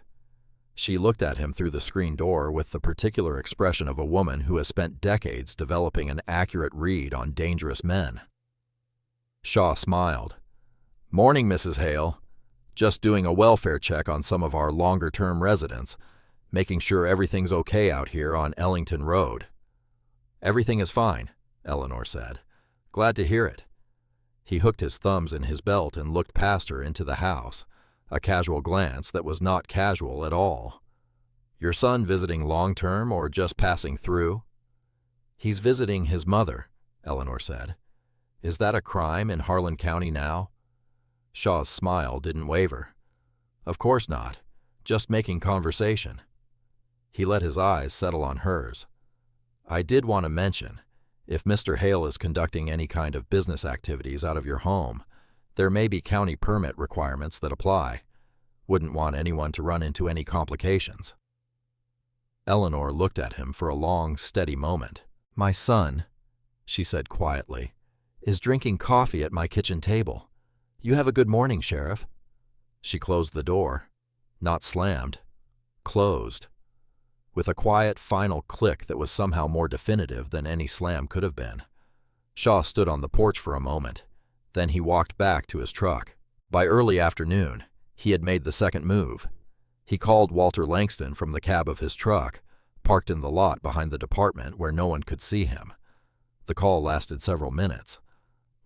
She looked at him through the screen door with the particular expression of a woman who has spent decades developing an accurate read on dangerous men. Shaw smiled. Morning, Mrs. Hale. Just doing a welfare check on some of our longer-term residents, making sure everything's okay out here on Ellington Road. Everything is fine, Eleanor said. Glad to hear it. He hooked his thumbs in his belt and looked past her into the house, a casual glance that was not casual at all. Your son visiting long-term or just passing through? He's visiting his mother, Eleanor said. Is that a crime in Harlan County now? Shaw's smile didn't waver. Of course not. Just making conversation. He let his eyes settle on hers. I did want to mention, if Mr. Hale is conducting any kind of business activities out of your home, there may be county permit requirements that apply. Wouldn't want anyone to run into any complications. Eleanor looked at him for a long, steady moment. My son, she said quietly, is drinking coffee at my kitchen table. You have a good morning, Sheriff. She closed the door. Not slammed. Closed. With a quiet, final click that was somehow more definitive than any slam could have been. Shaw stood on the porch for a moment. Then he walked back to his truck. By early afternoon, he had made the second move. He called Walter Langston from the cab of his truck, parked in the lot behind the department where no one could see him. The call lasted several minutes.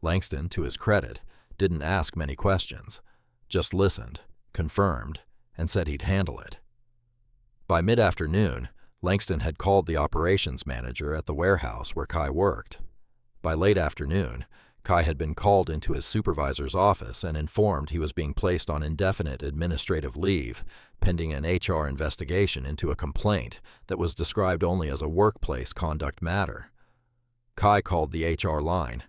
Langston, to his credit, didn't ask many questions, just listened, confirmed, and said he'd handle it. By mid-afternoon, Langston had called the operations manager at the warehouse where Kai worked. By late afternoon, Kai had been called into his supervisor's office and informed he was being placed on indefinite administrative leave, pending an HR investigation into a complaint that was described only as a workplace conduct matter. Kai called the HR line.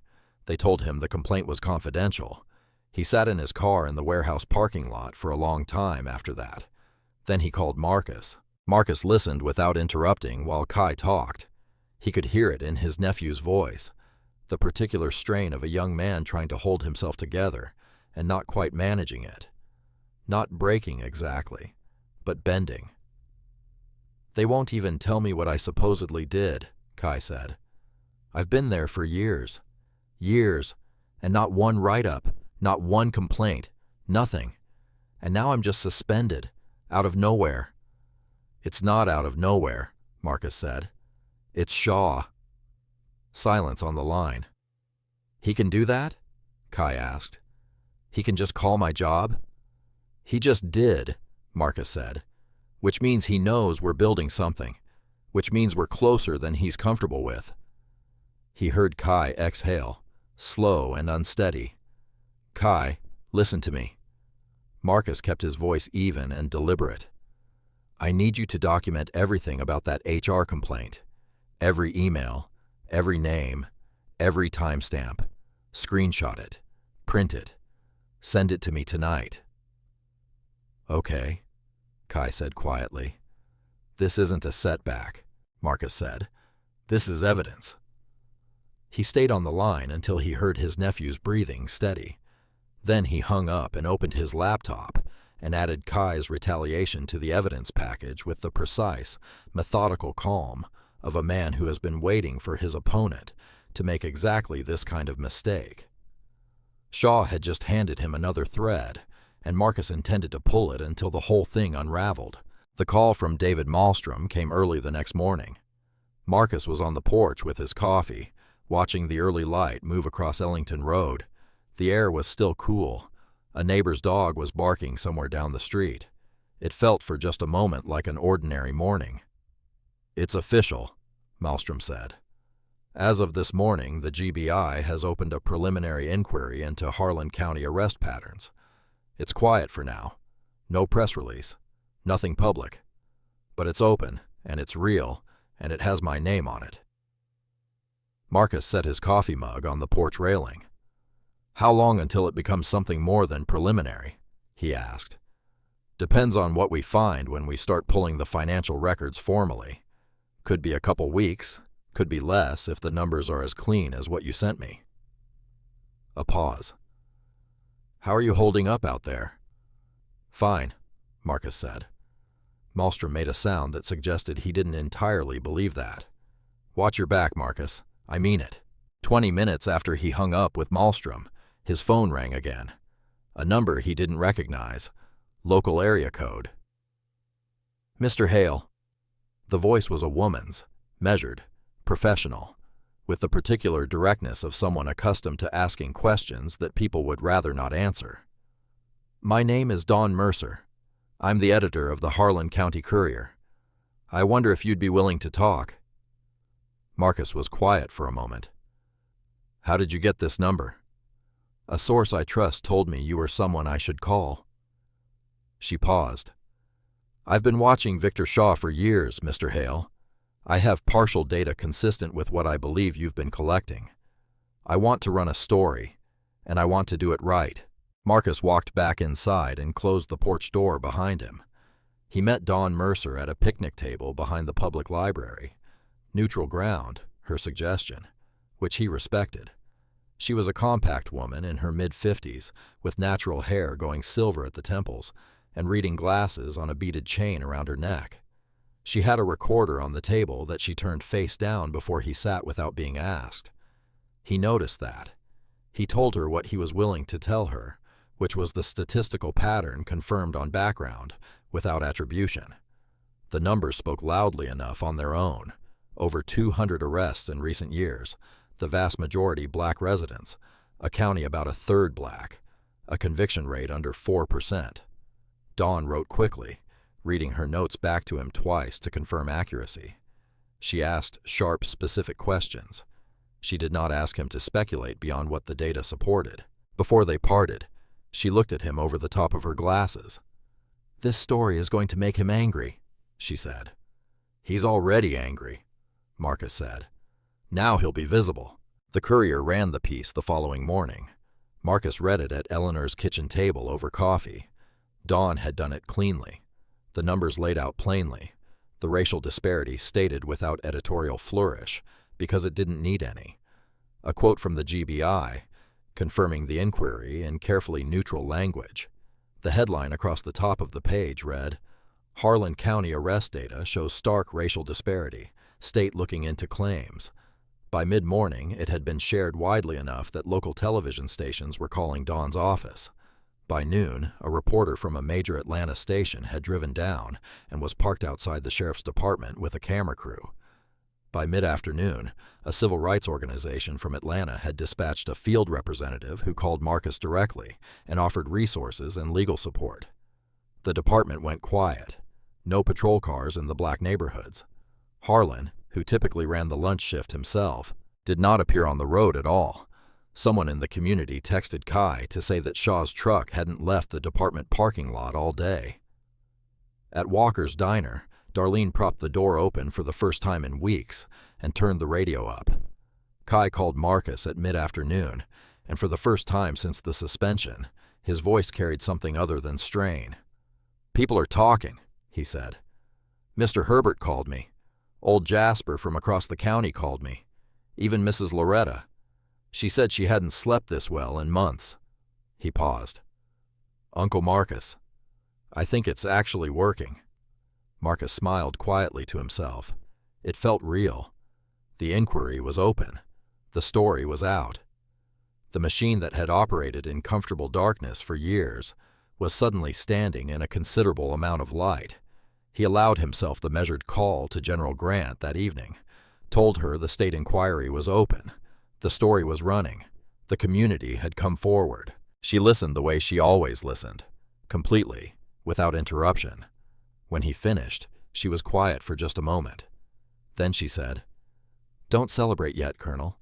They told him the complaint was confidential. He sat in his car in the warehouse parking lot for a long time after that. Then he called Marcus. Marcus listened without interrupting while Kai talked. He could hear it in his nephew's voice, the particular strain of a young man trying to hold himself together and not quite managing it. Not breaking exactly, but bending. They won't even tell me what I supposedly did, Kai said. I've been there for years. Years, and not one write-up, not one complaint, nothing. And now I'm just suspended, out of nowhere. It's not out of nowhere, Marcus said. It's Shaw. Silence on the line. He can do that? Kai asked. He can just call my job? He just did, Marcus said, which means he knows we're building something, which means we're closer than he's comfortable with. He heard Kai exhale, slow and unsteady. Kai, listen to me. Marcus kept his voice even and deliberate. I need you to document everything about that HR complaint. Every email, every name, every timestamp. Screenshot it. Print it. Send it to me tonight. Okay, Kai said quietly. This isn't a setback, Marcus said. This is evidence. He stayed on the line until he heard his nephew's breathing steady. Then he hung up and opened his laptop and added Kai's retaliation to the evidence package with the precise, methodical calm of a man who has been waiting for his opponent to make exactly this kind of mistake. Shaw had just handed him another thread, and Marcus intended to pull it until the whole thing unraveled. The call from David Malmstrom came early the next morning. Marcus was on the porch with his coffee, watching the early light move across Ellington Road. The air was still cool. A neighbor's dog was barking somewhere down the street. It felt for just a moment like an ordinary morning. "It's official," Malmstrom said. "As of this morning, the GBI has opened a preliminary inquiry into Harlan County arrest patterns. It's quiet for now. No press release. Nothing public. But it's open, and it's real, and it has my name on it." Marcus set his coffee mug on the porch railing. "How long until it becomes something more than preliminary?" he asked. "Depends on what we find when we start pulling the financial records formally. Could be a couple weeks, could be less if the numbers are as clean as what you sent me." A pause. "How are you holding up out there?" "Fine," Marcus said. Malmstrom made a sound that suggested he didn't entirely believe that. "Watch your back, Marcus. I mean it." 20 minutes after he hung up with Malmstrom, his phone rang again. A number he didn't recognize. Local area code. "Mr. Hale." The voice was a woman's, measured, professional, with the particular directness of someone accustomed to asking questions that people would rather not answer. "My name is Dawn Mercer. I'm the editor of the Harlan County Courier. I wonder if you'd be willing to talk." Marcus was quiet for a moment. "How did you get this number?" "A source I trust told me you were someone I should call." She paused. "I've been watching Victor Shaw for years, Mr. Hale. I have partial data consistent with what I believe you've been collecting. I want to run a story, and I want to do it right." Marcus walked back inside and closed the porch door behind him. He met Dawn Mercer at a picnic table behind the public library. Neutral ground, her suggestion, which he respected. She was a compact woman in her mid-50s, with natural hair going silver at the temples, and reading glasses on a beaded chain around her neck. She had a recorder on the table that she turned face down before he sat without being asked. He noticed that. He told her what he was willing to tell her, which was the statistical pattern confirmed on background, without attribution. The numbers spoke loudly enough on their own. Over 200 arrests in recent years, the vast majority black residents, a county about a third black, a conviction rate under 4%. Dawn wrote quickly, reading her notes back to him twice to confirm accuracy. She asked sharp, specific questions. She did not ask him to speculate beyond what the data supported. Before they parted, she looked at him over the top of her glasses. "This story is going to make him angry," she said. "He's already angry," Marcus said. "Now he'll be visible." The Courier ran the piece the following morning. Marcus read it at Eleanor's kitchen table over coffee. Dawn had done it cleanly. The numbers laid out plainly. The racial disparity stated without editorial flourish, because it didn't need any. A quote from the GBI, confirming the inquiry in carefully neutral language. The headline across the top of the page read, "Harlan County arrest data shows stark racial disparity. State looking into claims." By mid-morning, it had been shared widely enough that local television stations were calling Dawn's office. By noon, a reporter from a major Atlanta station had driven down and was parked outside the sheriff's department with a camera crew. By mid-afternoon, a civil rights organization from Atlanta had dispatched a field representative who called Marcus directly and offered resources and legal support. The department went quiet. No patrol cars in the black neighborhoods. Harlan, who typically ran the lunch shift himself, did not appear on the road at all. Someone in the community texted Kai to say that Shaw's truck hadn't left the department parking lot all day. At Walker's Diner, Darlene propped the door open for the first time in weeks and turned the radio up. Kai called Marcus at mid-afternoon, and for the first time since the suspension, his voice carried something other than strain. "People are talking," he said. "Mr. Herbert called me. Old Jasper from across the county called me. Even Mrs. Loretta. She said she hadn't slept this well in months. He paused. Uncle Marcus, I think it's actually working. Marcus smiled quietly to himself. It felt real. The inquiry was open. The story was out. The machine that had operated in comfortable darkness for years was suddenly standing in a considerable amount of light. He allowed himself the measured call to General Grant that evening, told her the state inquiry was open. The story was running. The community had come forward. She listened the way she always listened, completely, without interruption. When he finished, she was quiet for just a moment. Then she said, "Don't celebrate yet, Colonel."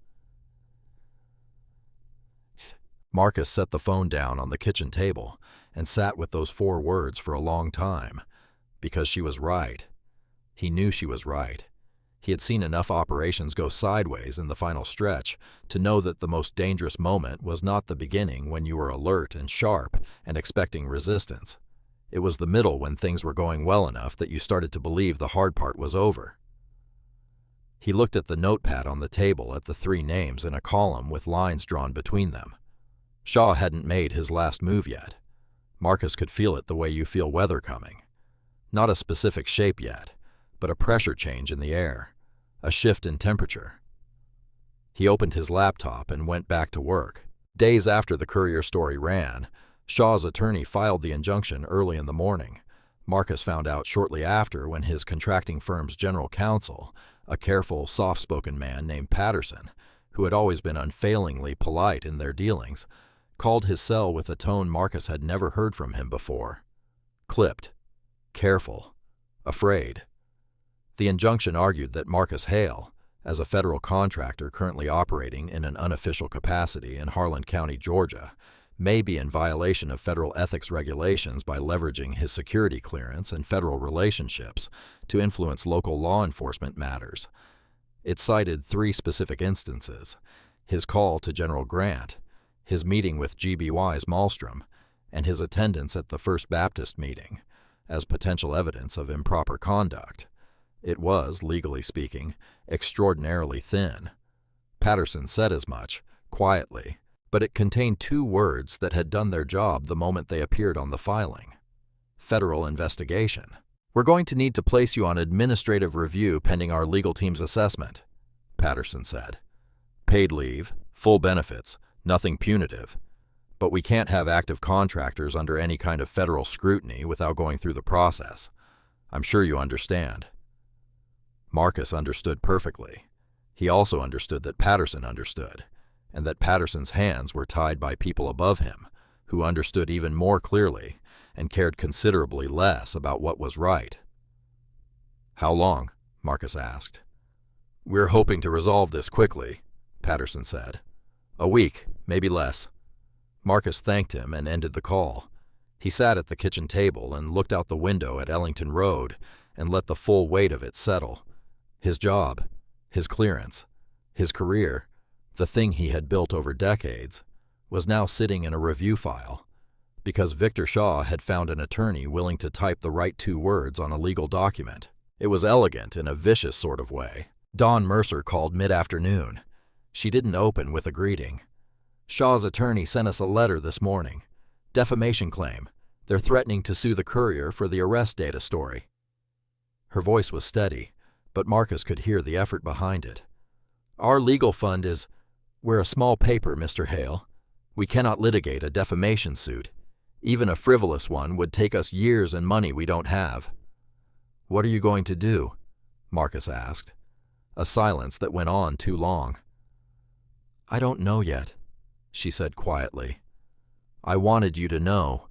Marcus set the phone down on the kitchen table and sat with those 4 words for a long time, because she was right. He knew she was right. He had seen enough operations go sideways in the final stretch to know that the most dangerous moment was not the beginning when you were alert and sharp and expecting resistance. It was the middle when things were going well enough that you started to believe the hard part was over. He looked at the notepad on the table at the 3 names in a column with lines drawn between them. Shaw hadn't made his last move yet. Marcus could feel it the way you feel weather coming. Not a specific shape yet, but a pressure change in the air, a shift in temperature. He opened his laptop and went back to work. Days after the Courier story ran, Shaw's attorney filed the injunction early in the morning. Marcus found out shortly after when his contracting firm's general counsel, a careful, soft-spoken man named Patterson, who had always been unfailingly polite in their dealings, called his cell with a tone Marcus had never heard from him before. Clipped. Careful. Afraid. The injunction argued that Marcus Hale, as a federal contractor currently operating in an unofficial capacity in Harlan County, Georgia, may be in violation of federal ethics regulations by leveraging his security clearance and federal relationships to influence local law enforcement matters. It cited 3 specific instances: his call to General Grant, his meeting with G.B. Wise Malmstrom, and his attendance at the First Baptist meeting, as potential evidence of improper conduct. It was, legally speaking, extraordinarily thin. Patterson said as much, quietly, but it contained 2 words that had done their job the moment they appeared on the filing. Federal investigation. "We're going to need to place you on administrative review pending our legal team's assessment," Patterson said. "Paid leave, full benefits, nothing punitive. But we can't have active contractors under any kind of federal scrutiny without going through the process. I'm sure you understand." Marcus understood perfectly. He also understood that Patterson understood, and that Patterson's hands were tied by people above him, who understood even more clearly and cared considerably less about what was right. "How long?" Marcus asked. "We're hoping to resolve this quickly," Patterson said. "A week, maybe less." Marcus thanked him and ended the call. He sat at the kitchen table and looked out the window at Ellington Road and let the full weight of it settle. His job, his clearance, his career, the thing he had built over decades, was now sitting in a review file, because Victor Shaw had found an attorney willing to type the right 2 words on a legal document. It was elegant in a vicious sort of way. Dawn Mercer called mid-afternoon. She didn't open with a greeting. "Shaw's attorney sent us a letter this morning. Defamation claim. They're threatening to sue the Courier for the arrest data story." Her voice was steady, but Marcus could hear the effort behind it. "Our legal fund is— We're a small paper, Mr. Hale. We cannot litigate a defamation suit. Even a frivolous one would take us years and money we don't have." "What are you going to do?" Marcus asked. A silence that went on too long. "I don't know yet," she said quietly. "I wanted you to know."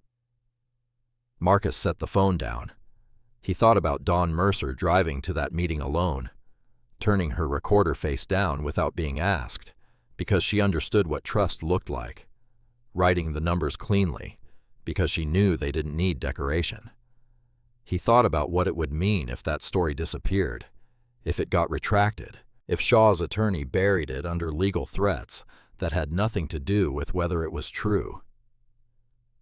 Marcus set the phone down. He thought about Dawn Mercer driving to that meeting alone, turning her recorder face down without being asked, because she understood what trust looked like, writing the numbers cleanly, because she knew they didn't need decoration. He thought about what it would mean if that story disappeared, if it got retracted, if Shaw's attorney buried it under legal threats that had nothing to do with whether it was true.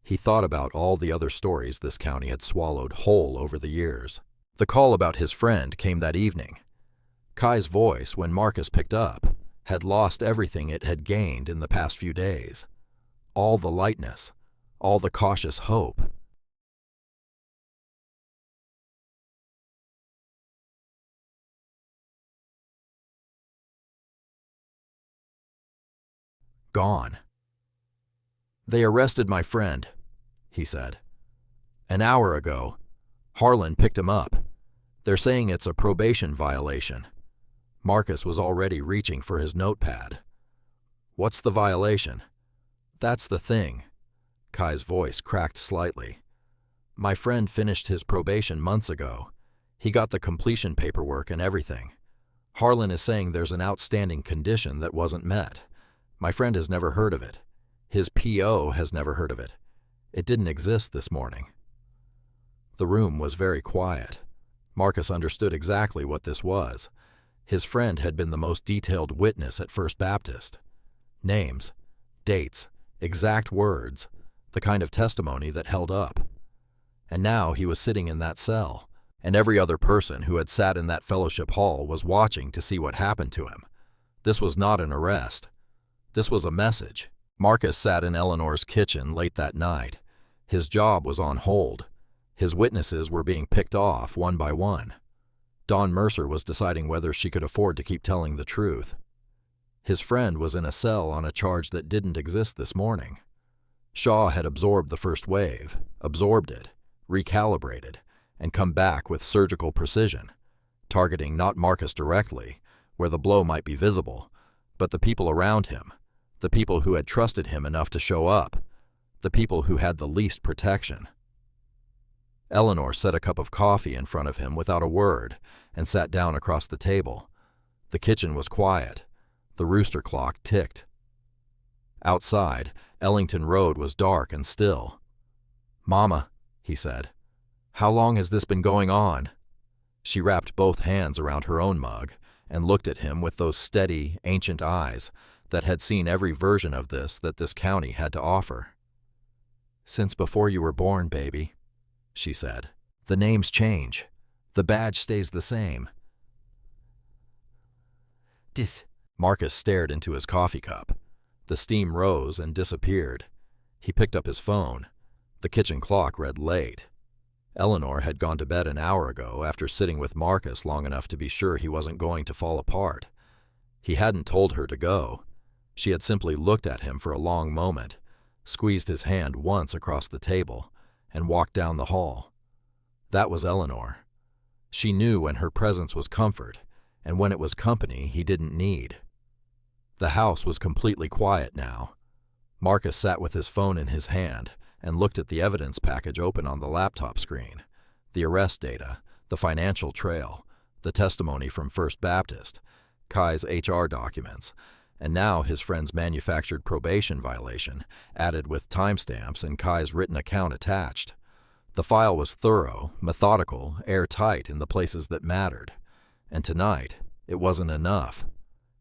He thought about all the other stories this county had swallowed whole over the years. The call about his friend came that evening. Kai's voice, when Marcus picked up, had lost everything it had gained in the past few days. All the lightness, all the cautious hope. Gone. "They arrested my friend," he said. "An hour ago. Harlan picked him up. They're saying it's a probation violation." Marcus was already reaching for his notepad. "What's the violation?" "That's the thing." Kai's voice cracked slightly. "My friend finished his probation months ago. He got the completion paperwork and everything. Harlan is saying there's an outstanding condition that wasn't met. My friend has never heard of it. His PO has never heard of it. It didn't exist this morning." The room was very quiet. Marcus understood exactly what this was. His friend had been the most detailed witness at First Baptist. Names, dates, exact words, the kind of testimony that held up. And now he was sitting in that cell, and every other person who had sat in that fellowship hall was watching to see what happened to him. This was not an arrest. This was a message. Marcus sat in Eleanor's kitchen late that night. His job was on hold. His witnesses were being picked off one by one. Dawn Mercer was deciding whether she could afford to keep telling the truth. His friend was in a cell on a charge that didn't exist this morning. Shaw had absorbed the first wave, absorbed it, recalibrated, and come back with surgical precision, targeting not Marcus directly, where the blow might be visible, but the people around him, the people who had trusted him enough to show up, the people who had the least protection. Eleanor set a cup of coffee in front of him without a word and sat down across the table. The kitchen was quiet. The rooster clock ticked. Outside, Ellington Road was dark and still. "Mama," he said, "how long has this been going on?" She wrapped both hands around her own mug and looked at him with those steady, ancient eyes that had seen every version of this that this county had to offer. "Since before you were born, baby," she said. "The names change. The badge stays the same." Marcus stared into his coffee cup. The steam rose and disappeared. He picked up his phone. The kitchen clock read late. Eleanor had gone to bed an hour ago after sitting with Marcus long enough to be sure he wasn't going to fall apart. He hadn't told her to go. She had simply looked at him for a long moment, squeezed his hand once across the table, and walked down the hall. That was Eleanor. She knew when her presence was comfort, and when it was company he didn't need. The house was completely quiet now. Marcus sat with his phone in his hand and looked at the evidence package open on the laptop screen, the arrest data, the financial trail, the testimony from First Baptist, Kai's HR documents, and now his friend's manufactured probation violation, added with timestamps and Kai's written account attached. The file was thorough, methodical, airtight in the places that mattered. And tonight, it wasn't enough.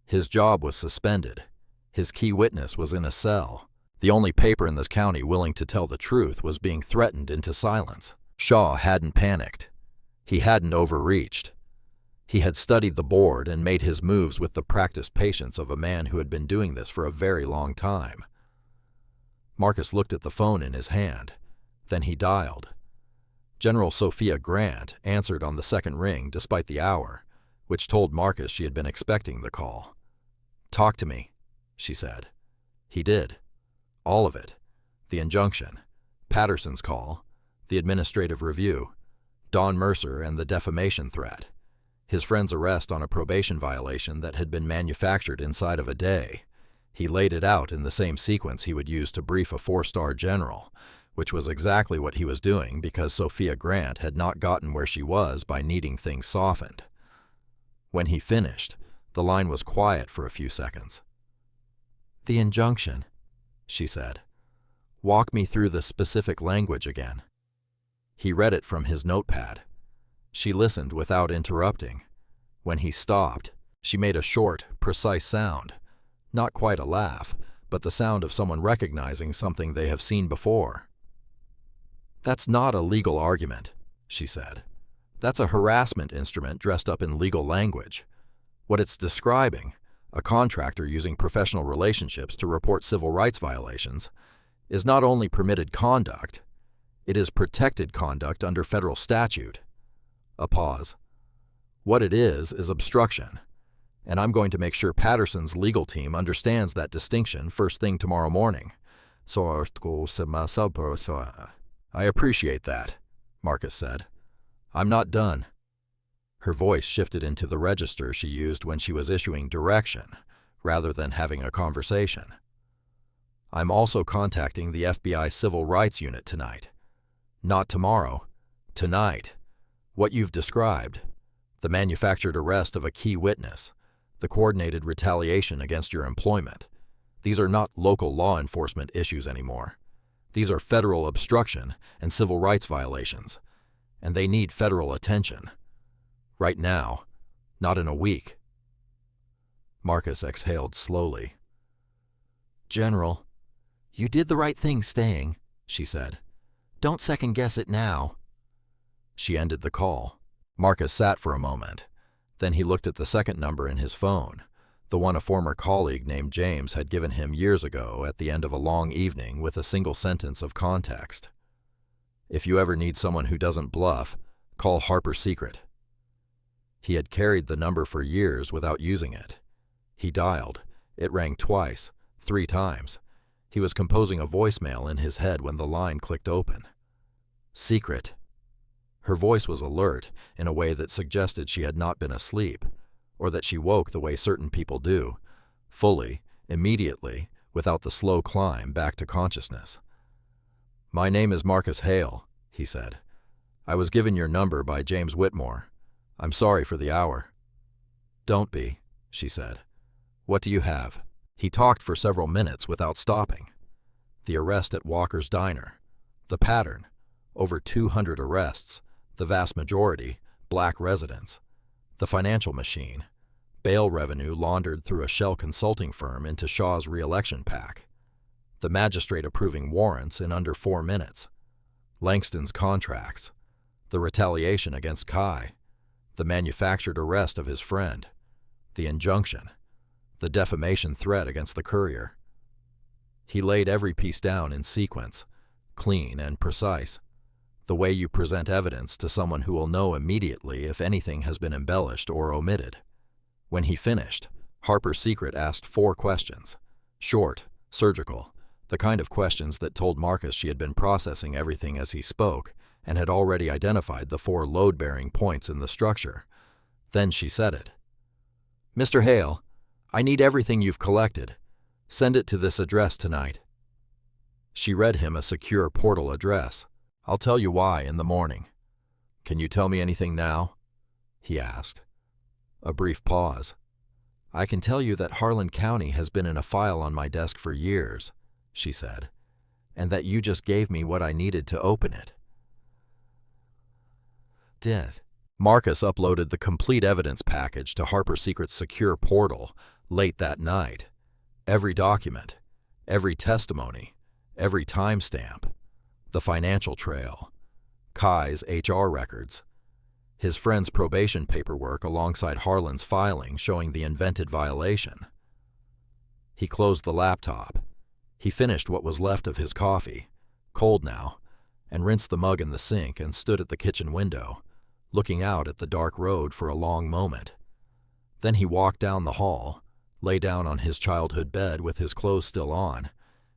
His job was suspended. His key witness was in a cell. The only paper in this county willing to tell the truth was being threatened into silence. Shaw hadn't panicked. He hadn't overreached. He had studied the board and made his moves with the practiced patience of a man who had been doing this for a very long time. Marcus looked at the phone in his hand. Then he dialed. General Sophia Grant answered on the second ring despite the hour, which told Marcus she had been expecting the call. "Talk to me," she said. He did. All of it. The injunction, Patterson's call, the administrative review, Dawn Mercer and the defamation threat, his friend's arrest on a probation violation that had been manufactured inside of a day. He laid it out in the same sequence he would use to brief a 4-star general, which was exactly what he was doing because Sophia Grant had not gotten where she was by needing things softened. When he finished, the line was quiet for a few seconds. "The injunction," she said. "Walk me through the specific language again." He read it from his notepad. She listened without interrupting. When he stopped, she made a short, precise sound. Not quite a laugh, but the sound of someone recognizing something they have seen before. "That's not a legal argument," she said. "That's a harassment instrument dressed up in legal language. What it's describing, a contractor using professional relationships to report civil rights violations, is not only permitted conduct, it is protected conduct under federal statute. A pause. What it is obstruction, and I'm going to make sure Patterson's legal team understands that distinction first thing tomorrow morning. I appreciate that, Marcus said. I'm not done. Her voice shifted into the register she used when she was issuing direction, rather than having a conversation. I'm also contacting the FBI Civil Rights Unit tonight. Not tomorrow. Tonight. What you've described, the manufactured arrest of a key witness, the coordinated retaliation against your employment, these are not local law enforcement issues anymore. These are federal obstruction and civil rights violations, and they need federal attention. Right now, not in a week. Marcus exhaled slowly. General, you did the right thing staying, she said. Don't second-guess it now. She ended the call. Marcus sat for a moment. Then he looked at the second number in his phone, the one a former colleague named James had given him years ago at the end of a long evening with a single sentence of context. If you ever need someone who doesn't bluff, call Harper Secret. He had carried the number for years without using it. He dialed. It rang twice, 3 times. He was composing a voicemail in his head when the line clicked open. Secret. Her voice was alert in a way that suggested she had not been asleep, or that she woke the way certain people do, fully, immediately, without the slow climb back to consciousness. My name is Marcus Hale, he said. I was given your number by James Whitmore. I'm sorry for the hour. Don't be, she said. What do you have? He talked for several minutes without stopping. The arrest at Walker's Diner. The pattern. Over 200 arrests, the vast majority, black residents. The financial machine. Bail revenue laundered through a shell consulting firm into Shaw's re-election PAC. The magistrate approving warrants in under 4 minutes. Langston's contracts. The retaliation against Kai. The manufactured arrest of his friend. The injunction. The defamation threat against the courier. He laid every piece down in sequence, clean and precise, the way you present evidence to someone who will know immediately if anything has been embellished or omitted. When he finished, Harper Secret asked 4 questions, short, surgical, the kind of questions that told Marcus she had been processing everything as he spoke and had already identified the 4 load-bearing points in the structure. Then she said it. Mr. Hale, I need everything you've collected. Send it to this address tonight. She read him a secure portal address. I'll tell you why in the morning. Can you tell me anything now? He asked. A brief pause. I can tell you that Harlan County has been in a file on my desk for years, she said, and that you just gave me what I needed to open it. Did. Marcus uploaded the complete evidence package to Harper Secret's secure portal late that night. Every document, every testimony, every timestamp, the financial trail, Kai's HR records, his friend's probation paperwork alongside Harlan's filing showing the invented violation. He closed the laptop. He finished what was left of his coffee, cold now, and rinsed the mug in the sink and stood at the kitchen window, looking out at the dark road for a long moment. Then he walked down the hall, lay down on his childhood bed with his clothes still on,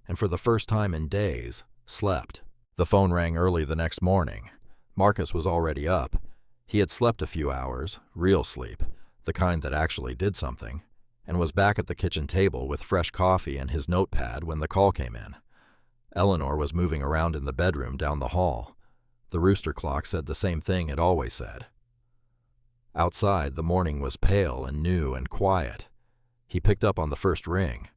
and for the first time in days, slept. The phone rang early the next morning. Marcus was already up. He had slept a few hours, real sleep, the kind that actually did something, and was back at the kitchen table with fresh coffee and his notepad when the call came in. Eleanor was moving around in the bedroom down the hall. The rooster clock said the same thing it always said. Outside, the morning was pale and new and quiet. He picked up on the first ring.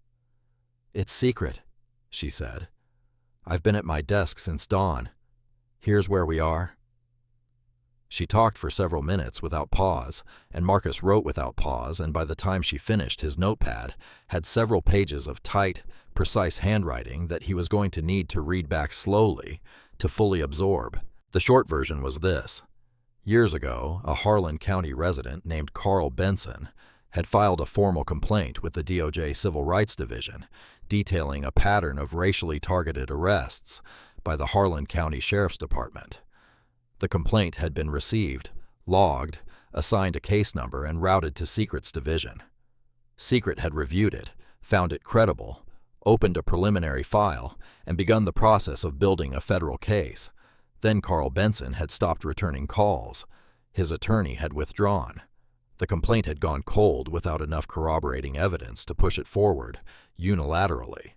It's Secret, she said. I've been at my desk since dawn. Here's where we are. She talked for several minutes without pause, and Marcus wrote without pause, and by the time she finished, his notepad had several pages of tight, precise handwriting that he was going to need to read back slowly to fully absorb. The short version was this. Years ago, a Harlan County resident named Carl Benson had filed a formal complaint with the DOJ Civil Rights Division detailing a pattern of racially targeted arrests by the Harlan County Sheriff's Department. The complaint had been received, logged, assigned a case number, and routed to Secret's division. Secret had reviewed it, found it credible, opened a preliminary file, and begun the process of building a federal case. Then Carl Benson had stopped returning calls. His attorney had withdrawn. The complaint had gone cold without enough corroborating evidence to push it forward, unilaterally.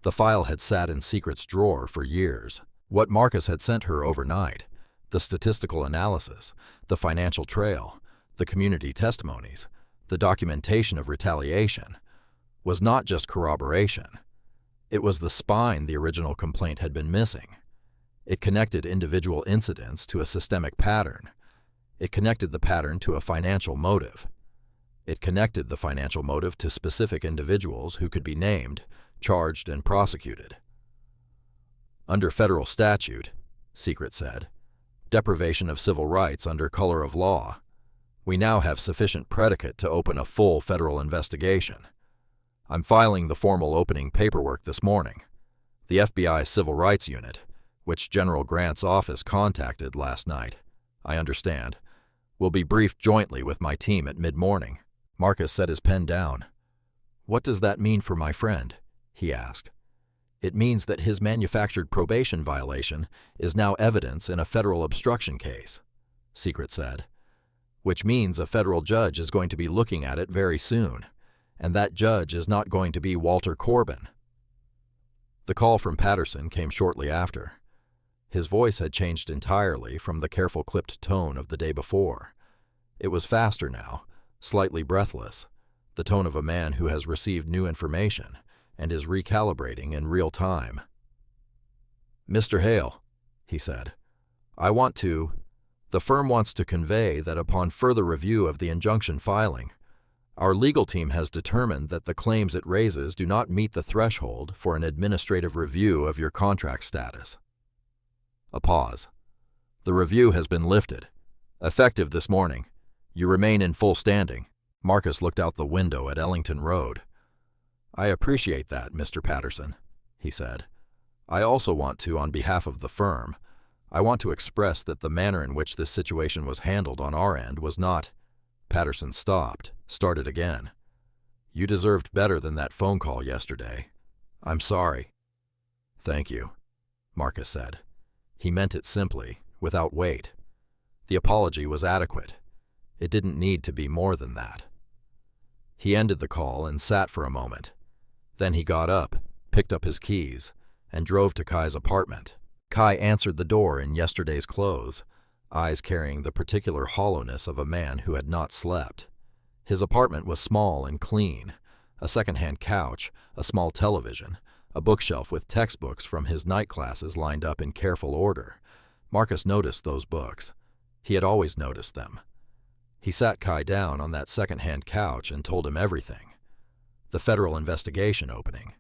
The file had sat in Secret's drawer for years. What Marcus had sent her overnight, the statistical analysis, the financial trail, the community testimonies, the documentation of retaliation, was not just corroboration. It was the spine the original complaint had been missing. It connected individual incidents to a systemic pattern. It connected the pattern to a financial motive. It connected the financial motive to specific individuals who could be named, charged, and prosecuted. Under federal statute, Secret said, deprivation of civil rights under color of law, we now have sufficient predicate to open a full federal investigation. I'm filing the formal opening paperwork this morning. The FBI Civil Rights Unit, which General Grant's office contacted last night, I understand, will be briefed jointly with my team at mid-morning. Marcus set his pen down. What does that mean for my friend? He asked. It means that his manufactured probation violation is now evidence in a federal obstruction case, Secret said, which means a federal judge is going to be looking at it very soon, and that judge is not going to be Walter Corbin. The call from Patterson came shortly after. His voice had changed entirely from the careful clipped tone of the day before. It was faster now, slightly breathless, the tone of a man who has received new information and is recalibrating in real time. Mr. Hale, he said, the firm wants to convey that upon further review of the injunction filing, our legal team has determined that the claims it raises do not meet the threshold for an administrative review of your contract status. A pause. The review has been lifted. Effective this morning. You remain in full standing. Marcus looked out the window at Ellington Road. I appreciate that, Mr. Patterson, he said. I also want to, on behalf of the firm, I want to express that the manner in which this situation was handled on our end was not— Patterson stopped, started again. You deserved better than that phone call yesterday. I'm sorry. Thank you, Marcus said. He meant it simply, without weight. The apology was adequate. It didn't need to be more than that. He ended the call and sat for a moment. Then he got up, picked up his keys, and drove to Kai's apartment. Kai answered the door in yesterday's clothes, eyes carrying the particular hollowness of a man who had not slept. His apartment was small and clean, a second-hand couch, a small television, a bookshelf with textbooks from his night classes lined up in careful order. Marcus noticed those books. He had always noticed them. He sat Kai down on that second-hand couch and told him everything. The federal investigation opening,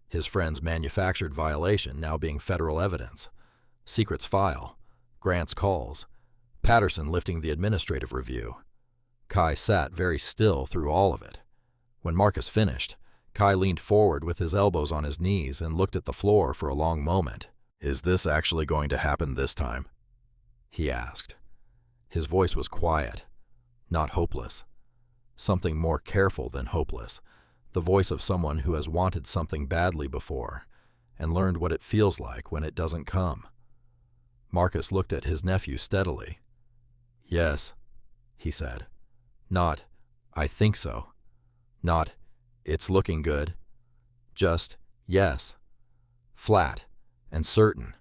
his friend's manufactured violation now being federal evidence, Secret's file, Grant's calls, Patterson lifting the administrative review. Kai sat very still through all of it. When Marcus finished, Kai leaned forward with his elbows on his knees and looked at the floor for a long moment. Is this actually going to happen this time? He asked. His voice was quiet, not hopeless. Something more careful than hopeless, the voice of someone who has wanted something badly before and learned what it feels like when it doesn't come. Marcus looked at his nephew steadily. Yes, he said. Not, I think so. Not, it's looking good. Just, yes. Flat and certain,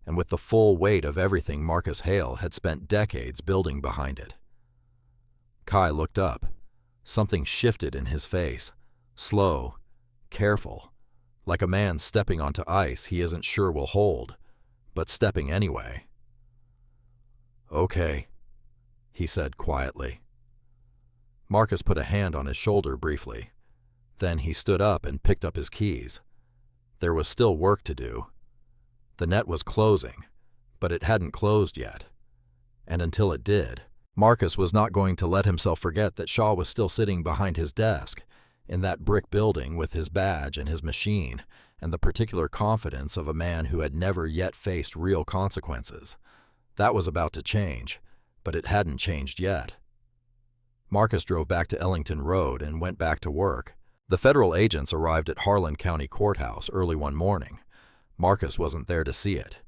and with the full weight of everything Marcus Hale had spent decades building behind it. Kai looked up. Something shifted in his face, slow, careful, like a man stepping onto ice he isn't sure will hold, but stepping anyway. Okay, he said quietly. Marcus put a hand on his shoulder briefly. Then he stood up and picked up his keys. There was still work to do. The net was closing, but it hadn't closed yet. And until it did, Marcus was not going to let himself forget that Shaw was still sitting behind his desk, in that brick building with his badge and his machine, and the particular confidence of a man who had never yet faced real consequences. That was about to change, but it hadn't changed yet. Marcus drove back to Ellington Road and went back to work. The federal agents arrived at Harlan County Courthouse early one morning. Marcus wasn't there to see it.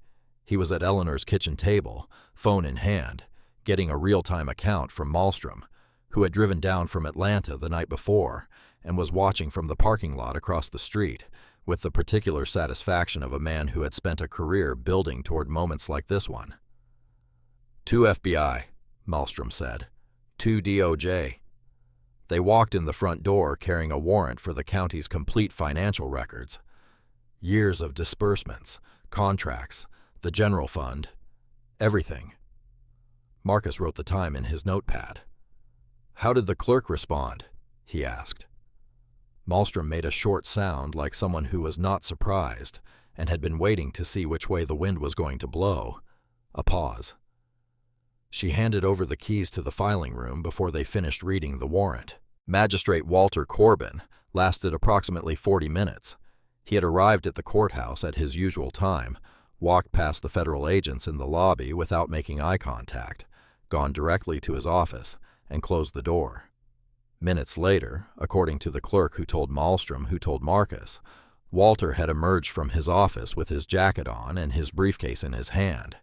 He was at Eleanor's kitchen table, phone in hand, getting a real-time account from Malmstrom, who had driven down from Atlanta the night before and was watching from the parking lot across the street, with the particular satisfaction of a man who had spent a career building toward moments like this one. 2 FBI, Malmstrom said. 2 DOJ. They walked in the front door carrying a warrant for the county's complete financial records. Years of disbursements, contracts, the general fund, everything. Marcus wrote the time in his notepad. "How did the clerk respond?" he asked. Malmstrom made a short sound like someone who was not surprised and had been waiting to see which way the wind was going to blow. A pause. She handed over the keys to the filing room before they finished reading the warrant. Magistrate Walter Corbin lasted approximately 40 minutes. He had arrived at the courthouse at his usual time, walked past the federal agents in the lobby without making eye contact, gone directly to his office, and closed the door. Minutes later, according to the clerk who told Malmstrom who told Marcus, Walter had emerged from his office with his jacket on and his briefcase in his hand.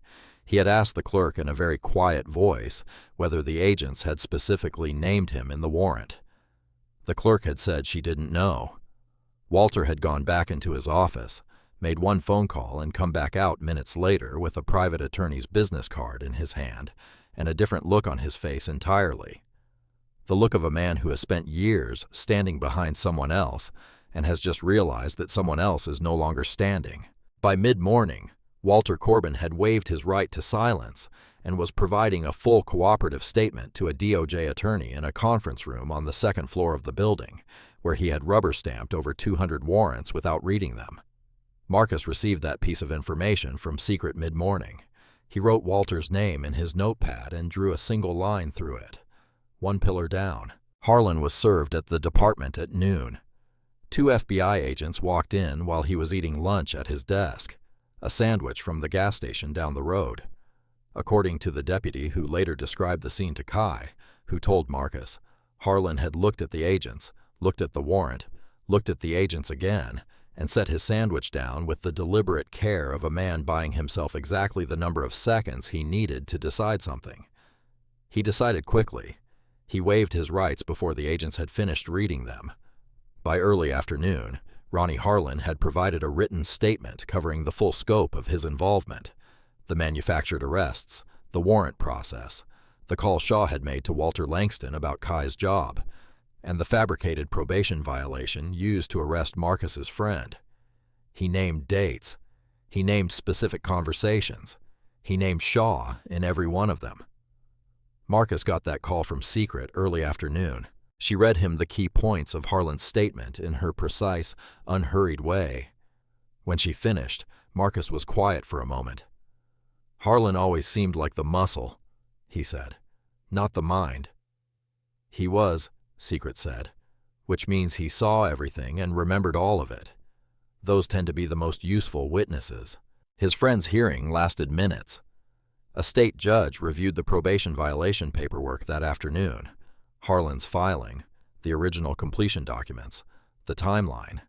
He had asked the clerk in a very quiet voice whether the agents had specifically named him in the warrant. The clerk had said she didn't know. Walter had gone back into his office, made one phone call and come back out minutes later with a private attorney's business card in his hand and a different look on his face entirely. The look of a man who has spent years standing behind someone else and has just realized that someone else is no longer standing. By mid-morning, Walter Corbin had waived his right to silence and was providing a full cooperative statement to a DOJ attorney in a conference room on the second floor of the building, where he had rubber-stamped over 200 warrants without reading them. Marcus received that piece of information from secret mid-morning. He wrote Walter's name in his notepad and drew a single line through it. One pillar down. Harlan was served at the department at noon. 2 FBI agents walked in while he was eating lunch at his desk, a sandwich from the gas station down the road. According to the deputy who later described the scene to Kai, who told Marcus, Harlan had looked at the agents, looked at the warrant, looked at the agents again, and set his sandwich down with the deliberate care of a man buying himself exactly the number of seconds he needed to decide something. He decided quickly. He waived his rights before the agents had finished reading them. By early afternoon, Ronnie Harlan had provided a written statement covering the full scope of his involvement: the manufactured arrests, the warrant process, the call Shaw had made to Walter Langston about Kai's job, and the fabricated probation violation used to arrest Marcus's friend. He named dates. He named specific conversations. He named Shaw in every one of them. Marcus got that call from Secret early afternoon. She read him the key points of Harlan's statement in her precise, unhurried way. When she finished, Marcus was quiet for a moment. "Harlan always seemed like the muscle," he said, "not the mind." "He was," Secret said, "which means he saw everything and remembered all of it. Those tend to be the most useful witnesses." His friend's hearing lasted minutes. A state judge reviewed the probation violation paperwork that afternoon, Harlan's filing, the original completion documents, the timeline,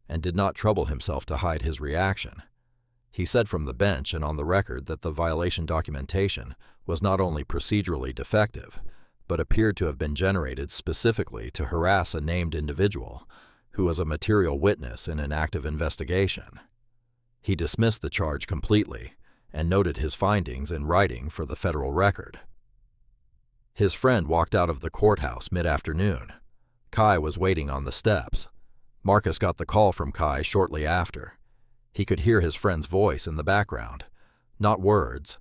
and did not trouble himself to hide his reaction. He said from the bench and on the record that the violation documentation was not only procedurally defective, but appeared to have been generated specifically to harass a named individual who was a material witness in an active investigation. He dismissed the charge completely and noted his findings in writing for the federal record. His friend walked out of the courthouse mid-afternoon. Kai was waiting on the steps. Marcus got the call from Kai shortly after. He could hear his friend's voice in the background. Not words,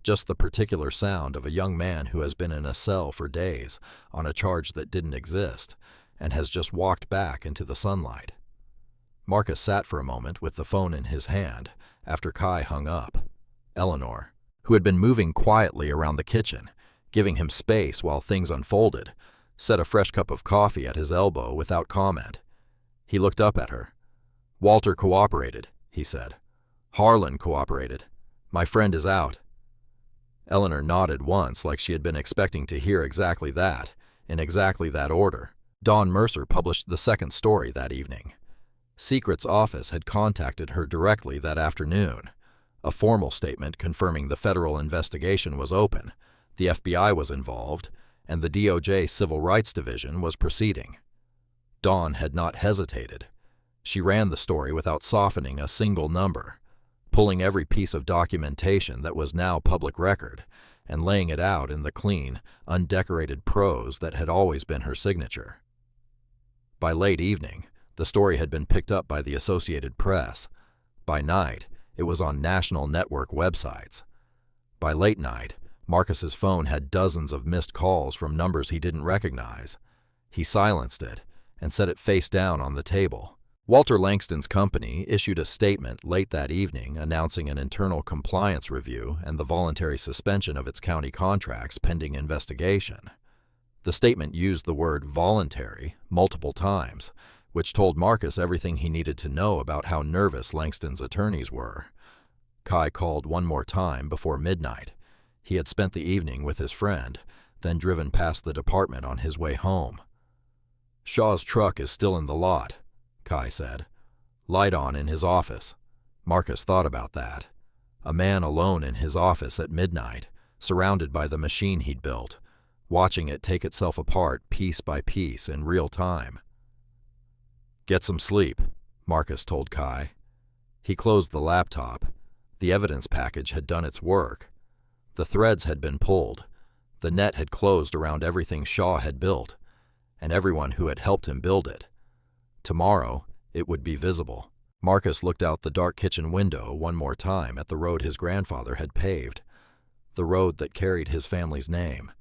just the particular sound of a young man who has been in a cell for days on a charge that didn't exist and has just walked back into the sunlight. Marcus sat for a moment with the phone in his hand after Kai hung up. Eleanor, who had been moving quietly around the kitchen, giving him space while things unfolded, set a fresh cup of coffee at his elbow without comment. He looked up at her. "Walter cooperated," he said. "Harlan cooperated. My friend is out." Eleanor nodded once like she had been expecting to hear exactly that, in exactly that order. Don Mercer published the second story that evening. Secret's office had contacted her directly that afternoon. A formal statement confirming the federal investigation was open, the FBI was involved, and the DOJ Civil Rights Division was proceeding. Dawn had not hesitated. She ran the story without softening a single number, pulling every piece of documentation that was now public record and laying it out in the clean, undecorated prose that had always been her signature. By late evening, the story had been picked up by the Associated Press. By night, it was on national network websites. By late night, Marcus's phone had dozens of missed calls from numbers he didn't recognize. He silenced it and set it face down on the table. Walter Langston's company issued a statement late that evening announcing an internal compliance review and the voluntary suspension of its county contracts pending investigation. The statement used the word voluntary multiple times, which told Marcus everything he needed to know about how nervous Langston's attorneys were. Kai called one more time before midnight. He had spent the evening with his friend, then driven past the department on his way home. "Shaw's truck is still in the lot," Kai said. "Light on in his office." Marcus thought about that. A man alone in his office at midnight, surrounded by the machine he'd built, watching it take itself apart piece by piece in real time. "Get some sleep," Marcus told Kai. He closed the laptop. The evidence package had done its work. The threads had been pulled. The net had closed around everything Shaw had built, and everyone who had helped him build it. Tomorrow, it would be visible. Marcus looked out the dark kitchen window one more time at the road his grandfather had paved, the road that carried his family's name.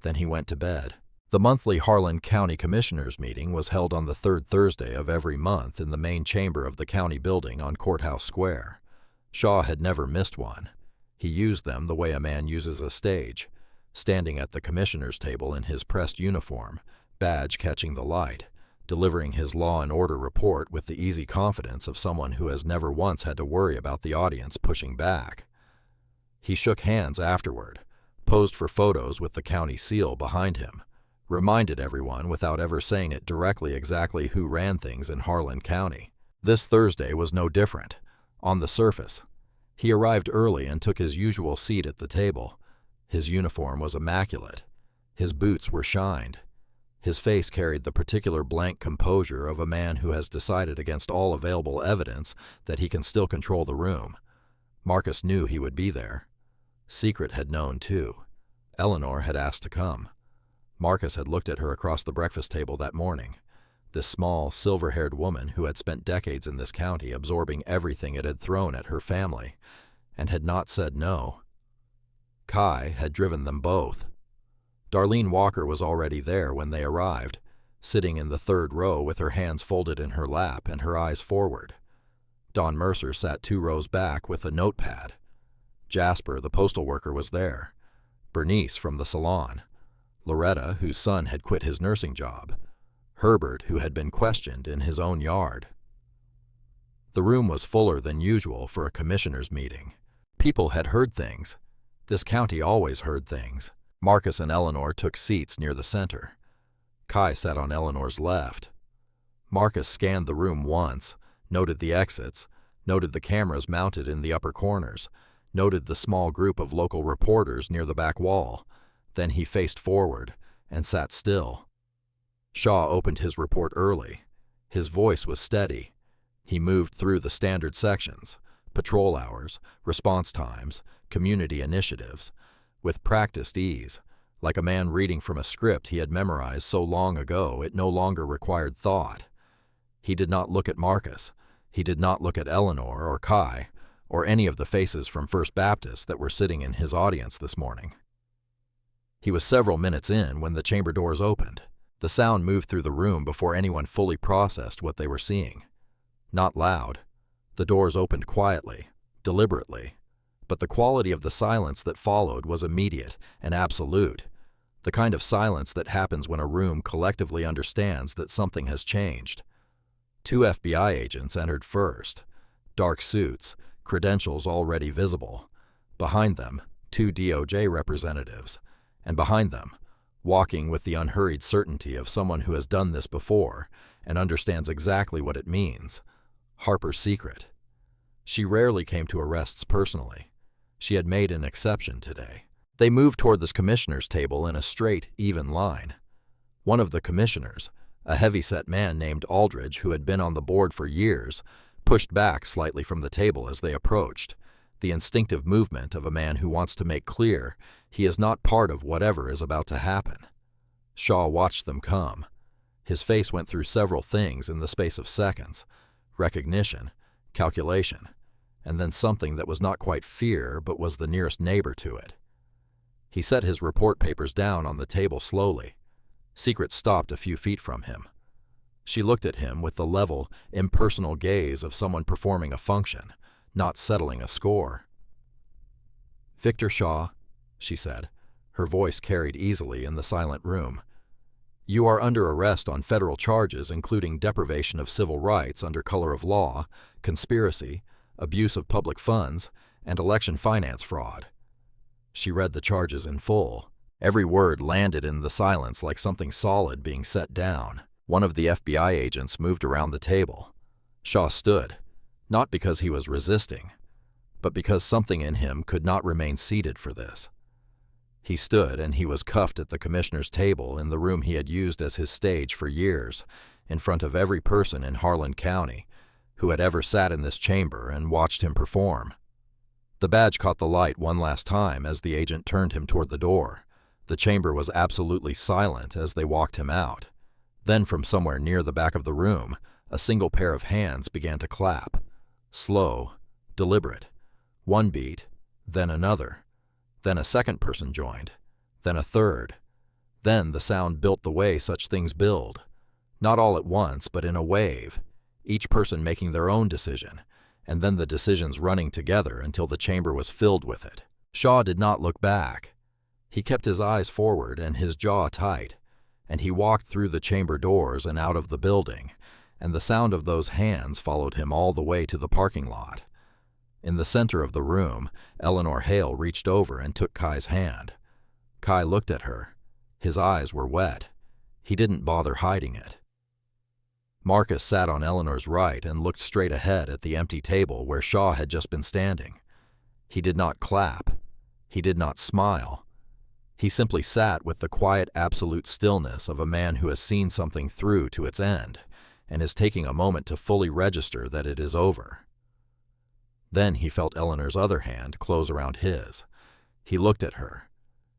Then he went to bed. The monthly Harlan County Commissioners' meeting was held on the third Thursday of every month in the main chamber of the county building on Courthouse Square. Shaw had never missed one. He used them the way a man uses a stage, standing at the commissioner's table in his pressed uniform, badge catching the light, delivering his law and order report with the easy confidence of someone who has never once had to worry about the audience pushing back. He shook hands afterward, posed for photos with the county seal behind him, reminded everyone without ever saying it directly exactly who ran things in Harlan County. This Thursday was no different. On the surface, he arrived early and took his usual seat at the table. His uniform was immaculate. His boots were shined. His face carried the particular blank composure of a man who has decided against all available evidence that he can still control the room. Marcus knew he would be there. Secret had known too. Eleanor had asked to come. Marcus had looked at her across the breakfast table that morning, this small, silver-haired woman who had spent decades in this county absorbing everything it had thrown at her family, and had not said no. Kai had driven them both. Darlene Walker was already there when they arrived, sitting in the third row with her hands folded in her lap and her eyes forward. Don Mercer sat 2 rows back with a notepad. Jasper, the postal worker, was there. Bernice from the salon. Loretta, whose son had quit his nursing job. Herbert, who had been questioned in his own yard. The room was fuller than usual for a commissioners' meeting. People had heard things. This county always heard things. Marcus and Eleanor took seats near the center. Kai sat on Eleanor's left. Marcus scanned the room once, noted the exits, noted the cameras mounted in the upper corners, noted the small group of local reporters near the back wall. Then he faced forward and sat still. Shaw opened his report early. His voice was steady. He moved through the standard sections, patrol hours, response times, community initiatives, with practiced ease, like a man reading from a script he had memorized so long ago it no longer required thought. He did not look at Marcus. He did not look at Eleanor or Kai, or any of the faces from First Baptist that were sitting in his audience this morning. He was several minutes in when the chamber doors opened. The sound moved through the room before anyone fully processed what they were seeing. Not loud. The doors opened quietly, deliberately. But the quality of the silence that followed was immediate and absolute, the kind of silence that happens when a room collectively understands that something has changed. 2 FBI agents entered first, dark suits, credentials already visible. Behind them, 2 DOJ representatives, and behind them, walking with the unhurried certainty of someone who has done this before and understands exactly what it means, Harper's Secret. She rarely came to arrests personally. She had made an exception today. They moved toward this commissioner's table in a straight, even line. One of the commissioners, a heavy-set man named Aldridge who had been on the board for years, pushed back slightly from the table as they approached, the instinctive movement of a man who wants to make clear he is not part of whatever is about to happen. Shaw watched them come. His face went through several things in the space of seconds: recognition, calculation, and then something that was not quite fear but was the nearest neighbor to it. He set his report papers down on the table slowly. Secret stopped a few feet from him. She looked at him with the level, impersonal gaze of someone performing a function, not settling a score. "Victor Shaw," she said, her voice carried easily in the silent room, "you are under arrest on federal charges including deprivation of civil rights under color of law, conspiracy, abuse of public funds, and election finance fraud." She read the charges in full. Every word landed in the silence like something solid being set down. One of the FBI agents moved around the table. Shaw stood, not because he was resisting, but because something in him could not remain seated for this. He stood and he was cuffed at the commissioner's table in the room he had used as his stage for years, in front of every person in Harlan County who had ever sat in this chamber and watched him perform. The badge caught the light one last time as the agent turned him toward the door. The chamber was absolutely silent as they walked him out. Then from somewhere near the back of the room, a single pair of hands began to clap. Slow, deliberate. One beat, then another. Then a second person joined. Then a third. Then the sound built the way such things build. Not all at once, but in a wave, each person making their own decision, and then the decisions running together until the chamber was filled with it. Shaw did not look back. He kept his eyes forward and his jaw tight, and he walked through the chamber doors and out of the building, and the sound of those hands followed him all the way to the parking lot. In the center of the room, Eleanor Hale reached over and took Kai's hand. Kai looked at her. His eyes were wet. He didn't bother hiding it. Marcus sat on Eleanor's right and looked straight ahead at the empty table where Shaw had just been standing. He did not clap. He did not smile. He simply sat with the quiet, absolute stillness of a man who has seen something through to its end and is taking a moment to fully register that it is over. Then he felt Eleanor's other hand close around his. He looked at her.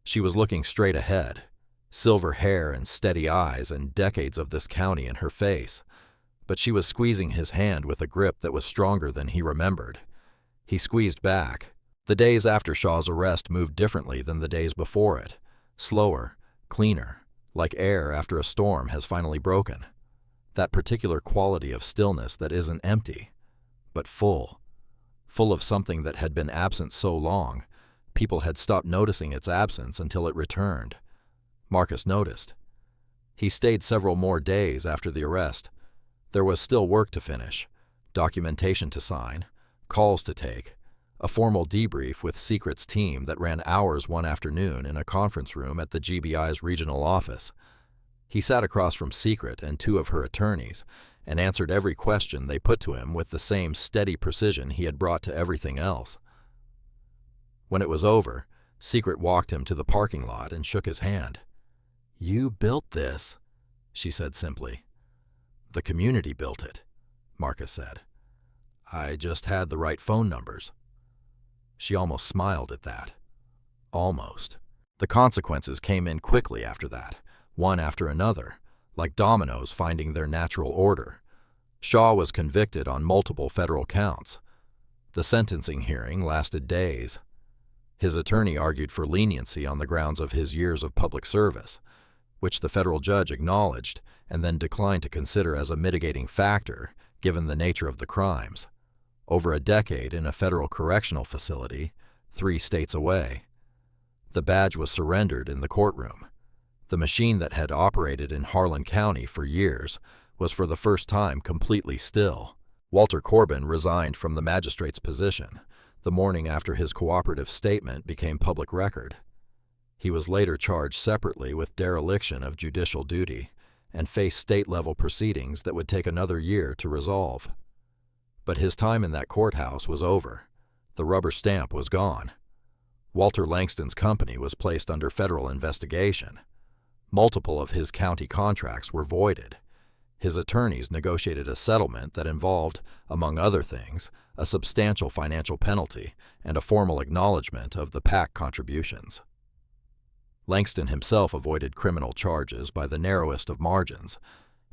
She was looking straight ahead, silver hair and steady eyes and decades of this county in her face, but she was squeezing his hand with a grip that was stronger than he remembered. He squeezed back. The days after Shaw's arrest moved differently than the days before it, slower, cleaner, like air after a storm has finally broken. That particular quality of stillness that isn't empty, but full of something that had been absent so long, people had stopped noticing its absence until it returned. Marcus noticed. He stayed several more days after the arrest. There was still work to finish, documentation to sign, calls to take, a formal debrief with Secret's team that ran hours one afternoon in a conference room at the GBI's regional office. He sat across from Secret and 2 of her attorneys and answered every question they put to him with the same steady precision he had brought to everything else. When it was over, Secret walked him to the parking lot and shook his hand. "You built this," she said simply. "The community built it," Marcus said. "I just had the right phone numbers." She almost smiled at that. Almost. The consequences came in quickly after that, one after another, like dominoes finding their natural order. Shaw was convicted on multiple federal counts. The sentencing hearing lasted days. His attorney argued for leniency on the grounds of his years of public service, which the federal judge acknowledged and then declined to consider as a mitigating factor given the nature of the crimes. Over a decade in a federal correctional facility, 3 states away. The badge was surrendered in the courtroom. The machine that had operated in Harlan County for years was for the first time completely still. Walter Corbin resigned from the magistrate's position the morning after his cooperative statement became public record. He was later charged separately with dereliction of judicial duty and faced state-level proceedings that would take another year to resolve. But his time in that courthouse was over. The rubber stamp was gone. Walter Langston's company was placed under federal investigation. Multiple of his county contracts were voided. His attorneys negotiated a settlement that involved, among other things, a substantial financial penalty and a formal acknowledgement of the PAC contributions. Langston himself avoided criminal charges by the narrowest of margins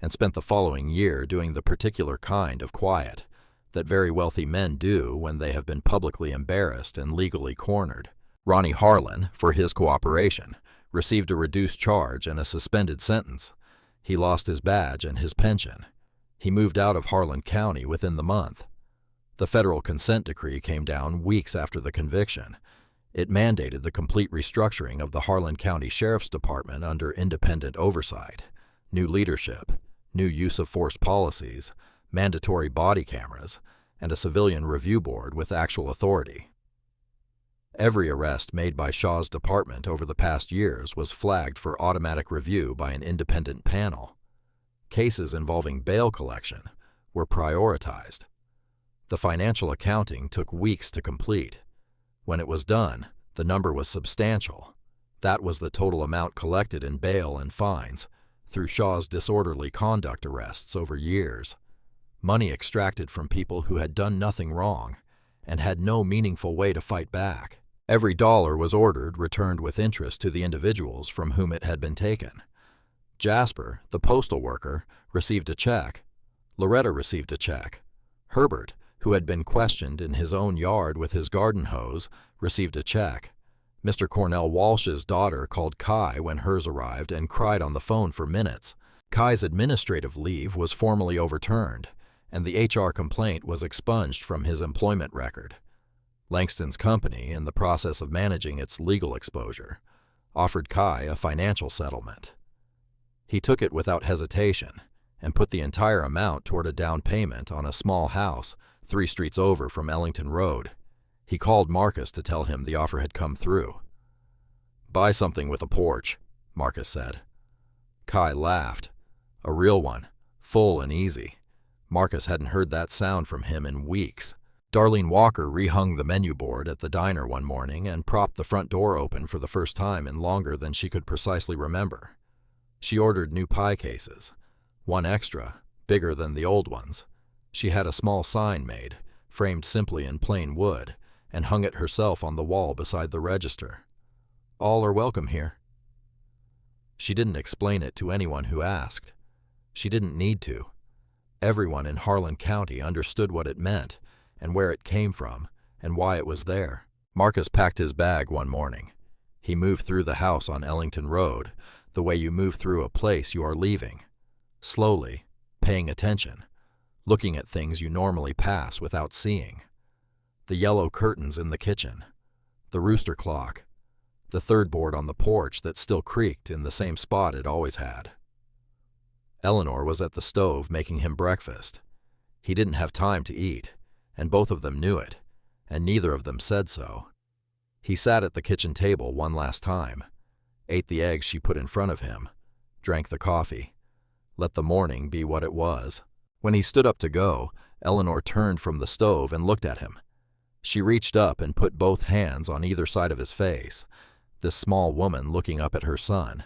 and spent the following year doing the particular kind of quiet that very wealthy men do when they have been publicly embarrassed and legally cornered. Ronnie Harlan, for his cooperation, received a reduced charge and a suspended sentence. He lost his badge and his pension. He moved out of Harlan County within the month. The federal consent decree came down weeks after the conviction. It mandated the complete restructuring of the Harlan County Sheriff's Department under independent oversight, new leadership, new use of force policies, mandatory body cameras, and a civilian review board with actual authority. Every arrest made by Shaw's department over the past years was flagged for automatic review by an independent panel. Cases involving bail collection were prioritized. The financial accounting took weeks to complete. When it was done, the number was substantial. That was the total amount collected in bail and fines through Shaw's disorderly conduct arrests over years. Money extracted from people who had done nothing wrong and had no meaningful way to fight back. Every dollar was ordered returned with interest to the individuals from whom it had been taken. Jasper, the postal worker, received a check. Loretta received a check. Herbert, who had been questioned in his own yard with his garden hose, received a check. Mr. Cornell Walsh's daughter called Kai when hers arrived and cried on the phone for minutes. Kai's administrative leave was formally overturned, and the HR complaint was expunged from his employment record. Langston's company, in the process of managing its legal exposure, offered Kai a financial settlement. He took it without hesitation and put the entire amount toward a down payment on a small house 3 streets over from Ellington Road. He called Marcus to tell him the offer had come through. "Buy something with a porch," Marcus said. Kai laughed. A real one, full and easy. Marcus hadn't heard that sound from him in weeks. Darlene Walker rehung the menu board at the diner one morning and propped the front door open for the first time in longer than she could precisely remember. She ordered new pie cases, one extra, bigger than the old ones. She had a small sign made, framed simply in plain wood, and hung it herself on the wall beside the register. "All are welcome here." She didn't explain it to anyone who asked. She didn't need to. Everyone in Harlan County understood what it meant and where it came from and why it was there. Marcus packed his bag one morning. He moved through the house on Ellington Road, the way you move through a place you are leaving. Slowly, paying attention, looking at things you normally pass without seeing. The yellow curtains in the kitchen, the rooster clock, the third board on the porch that still creaked in the same spot it always had. Eleanor was at the stove making him breakfast. He didn't have time to eat, and both of them knew it, and neither of them said so. He sat at the kitchen table one last time, ate the eggs she put in front of him, drank the coffee, let the morning be what it was. When he stood up to go, Eleanor turned from the stove and looked at him. She reached up and put both hands on either side of his face, this small woman looking up at her son,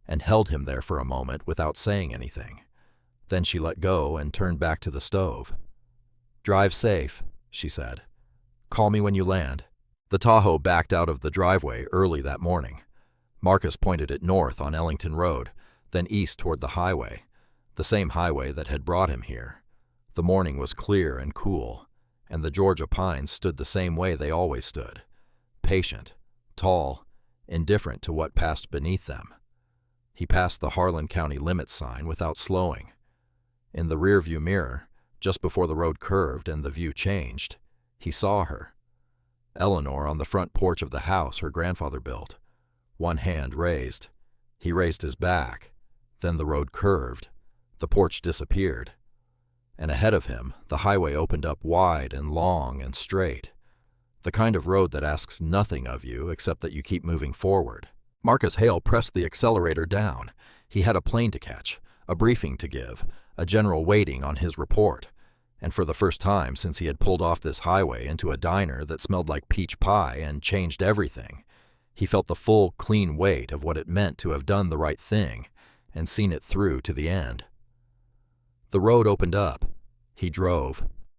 and held him there for a moment without saying anything. Then she let go and turned back to the stove. "Drive safe," she said. "Call me when you land." The Tahoe backed out of the driveway early that morning. Marcus pointed it north on Ellington Road, then east toward the highway, the same highway that had brought him here. The morning was clear and cool, and the Georgia pines stood the same way they always stood, patient, tall, indifferent to what passed beneath them. He passed the Harlan County limits sign without slowing. In the rearview mirror, just before the road curved and the view changed, he saw her. Eleanor on the front porch of the house her grandfather built. One hand raised. He raised his back. Then the road curved. The porch disappeared. And ahead of him, the highway opened up wide and long and straight. The kind of road that asks nothing of you except that you keep moving forward. Marcus Hale pressed the accelerator down. He had a plane to catch, a briefing to give, a general waiting on his report. And for the first time since he had pulled off this highway into a diner that smelled like peach pie and changed everything, he felt the full, clean weight of what it meant to have done the right thing and seen it through to the end. The road opened up. He drove.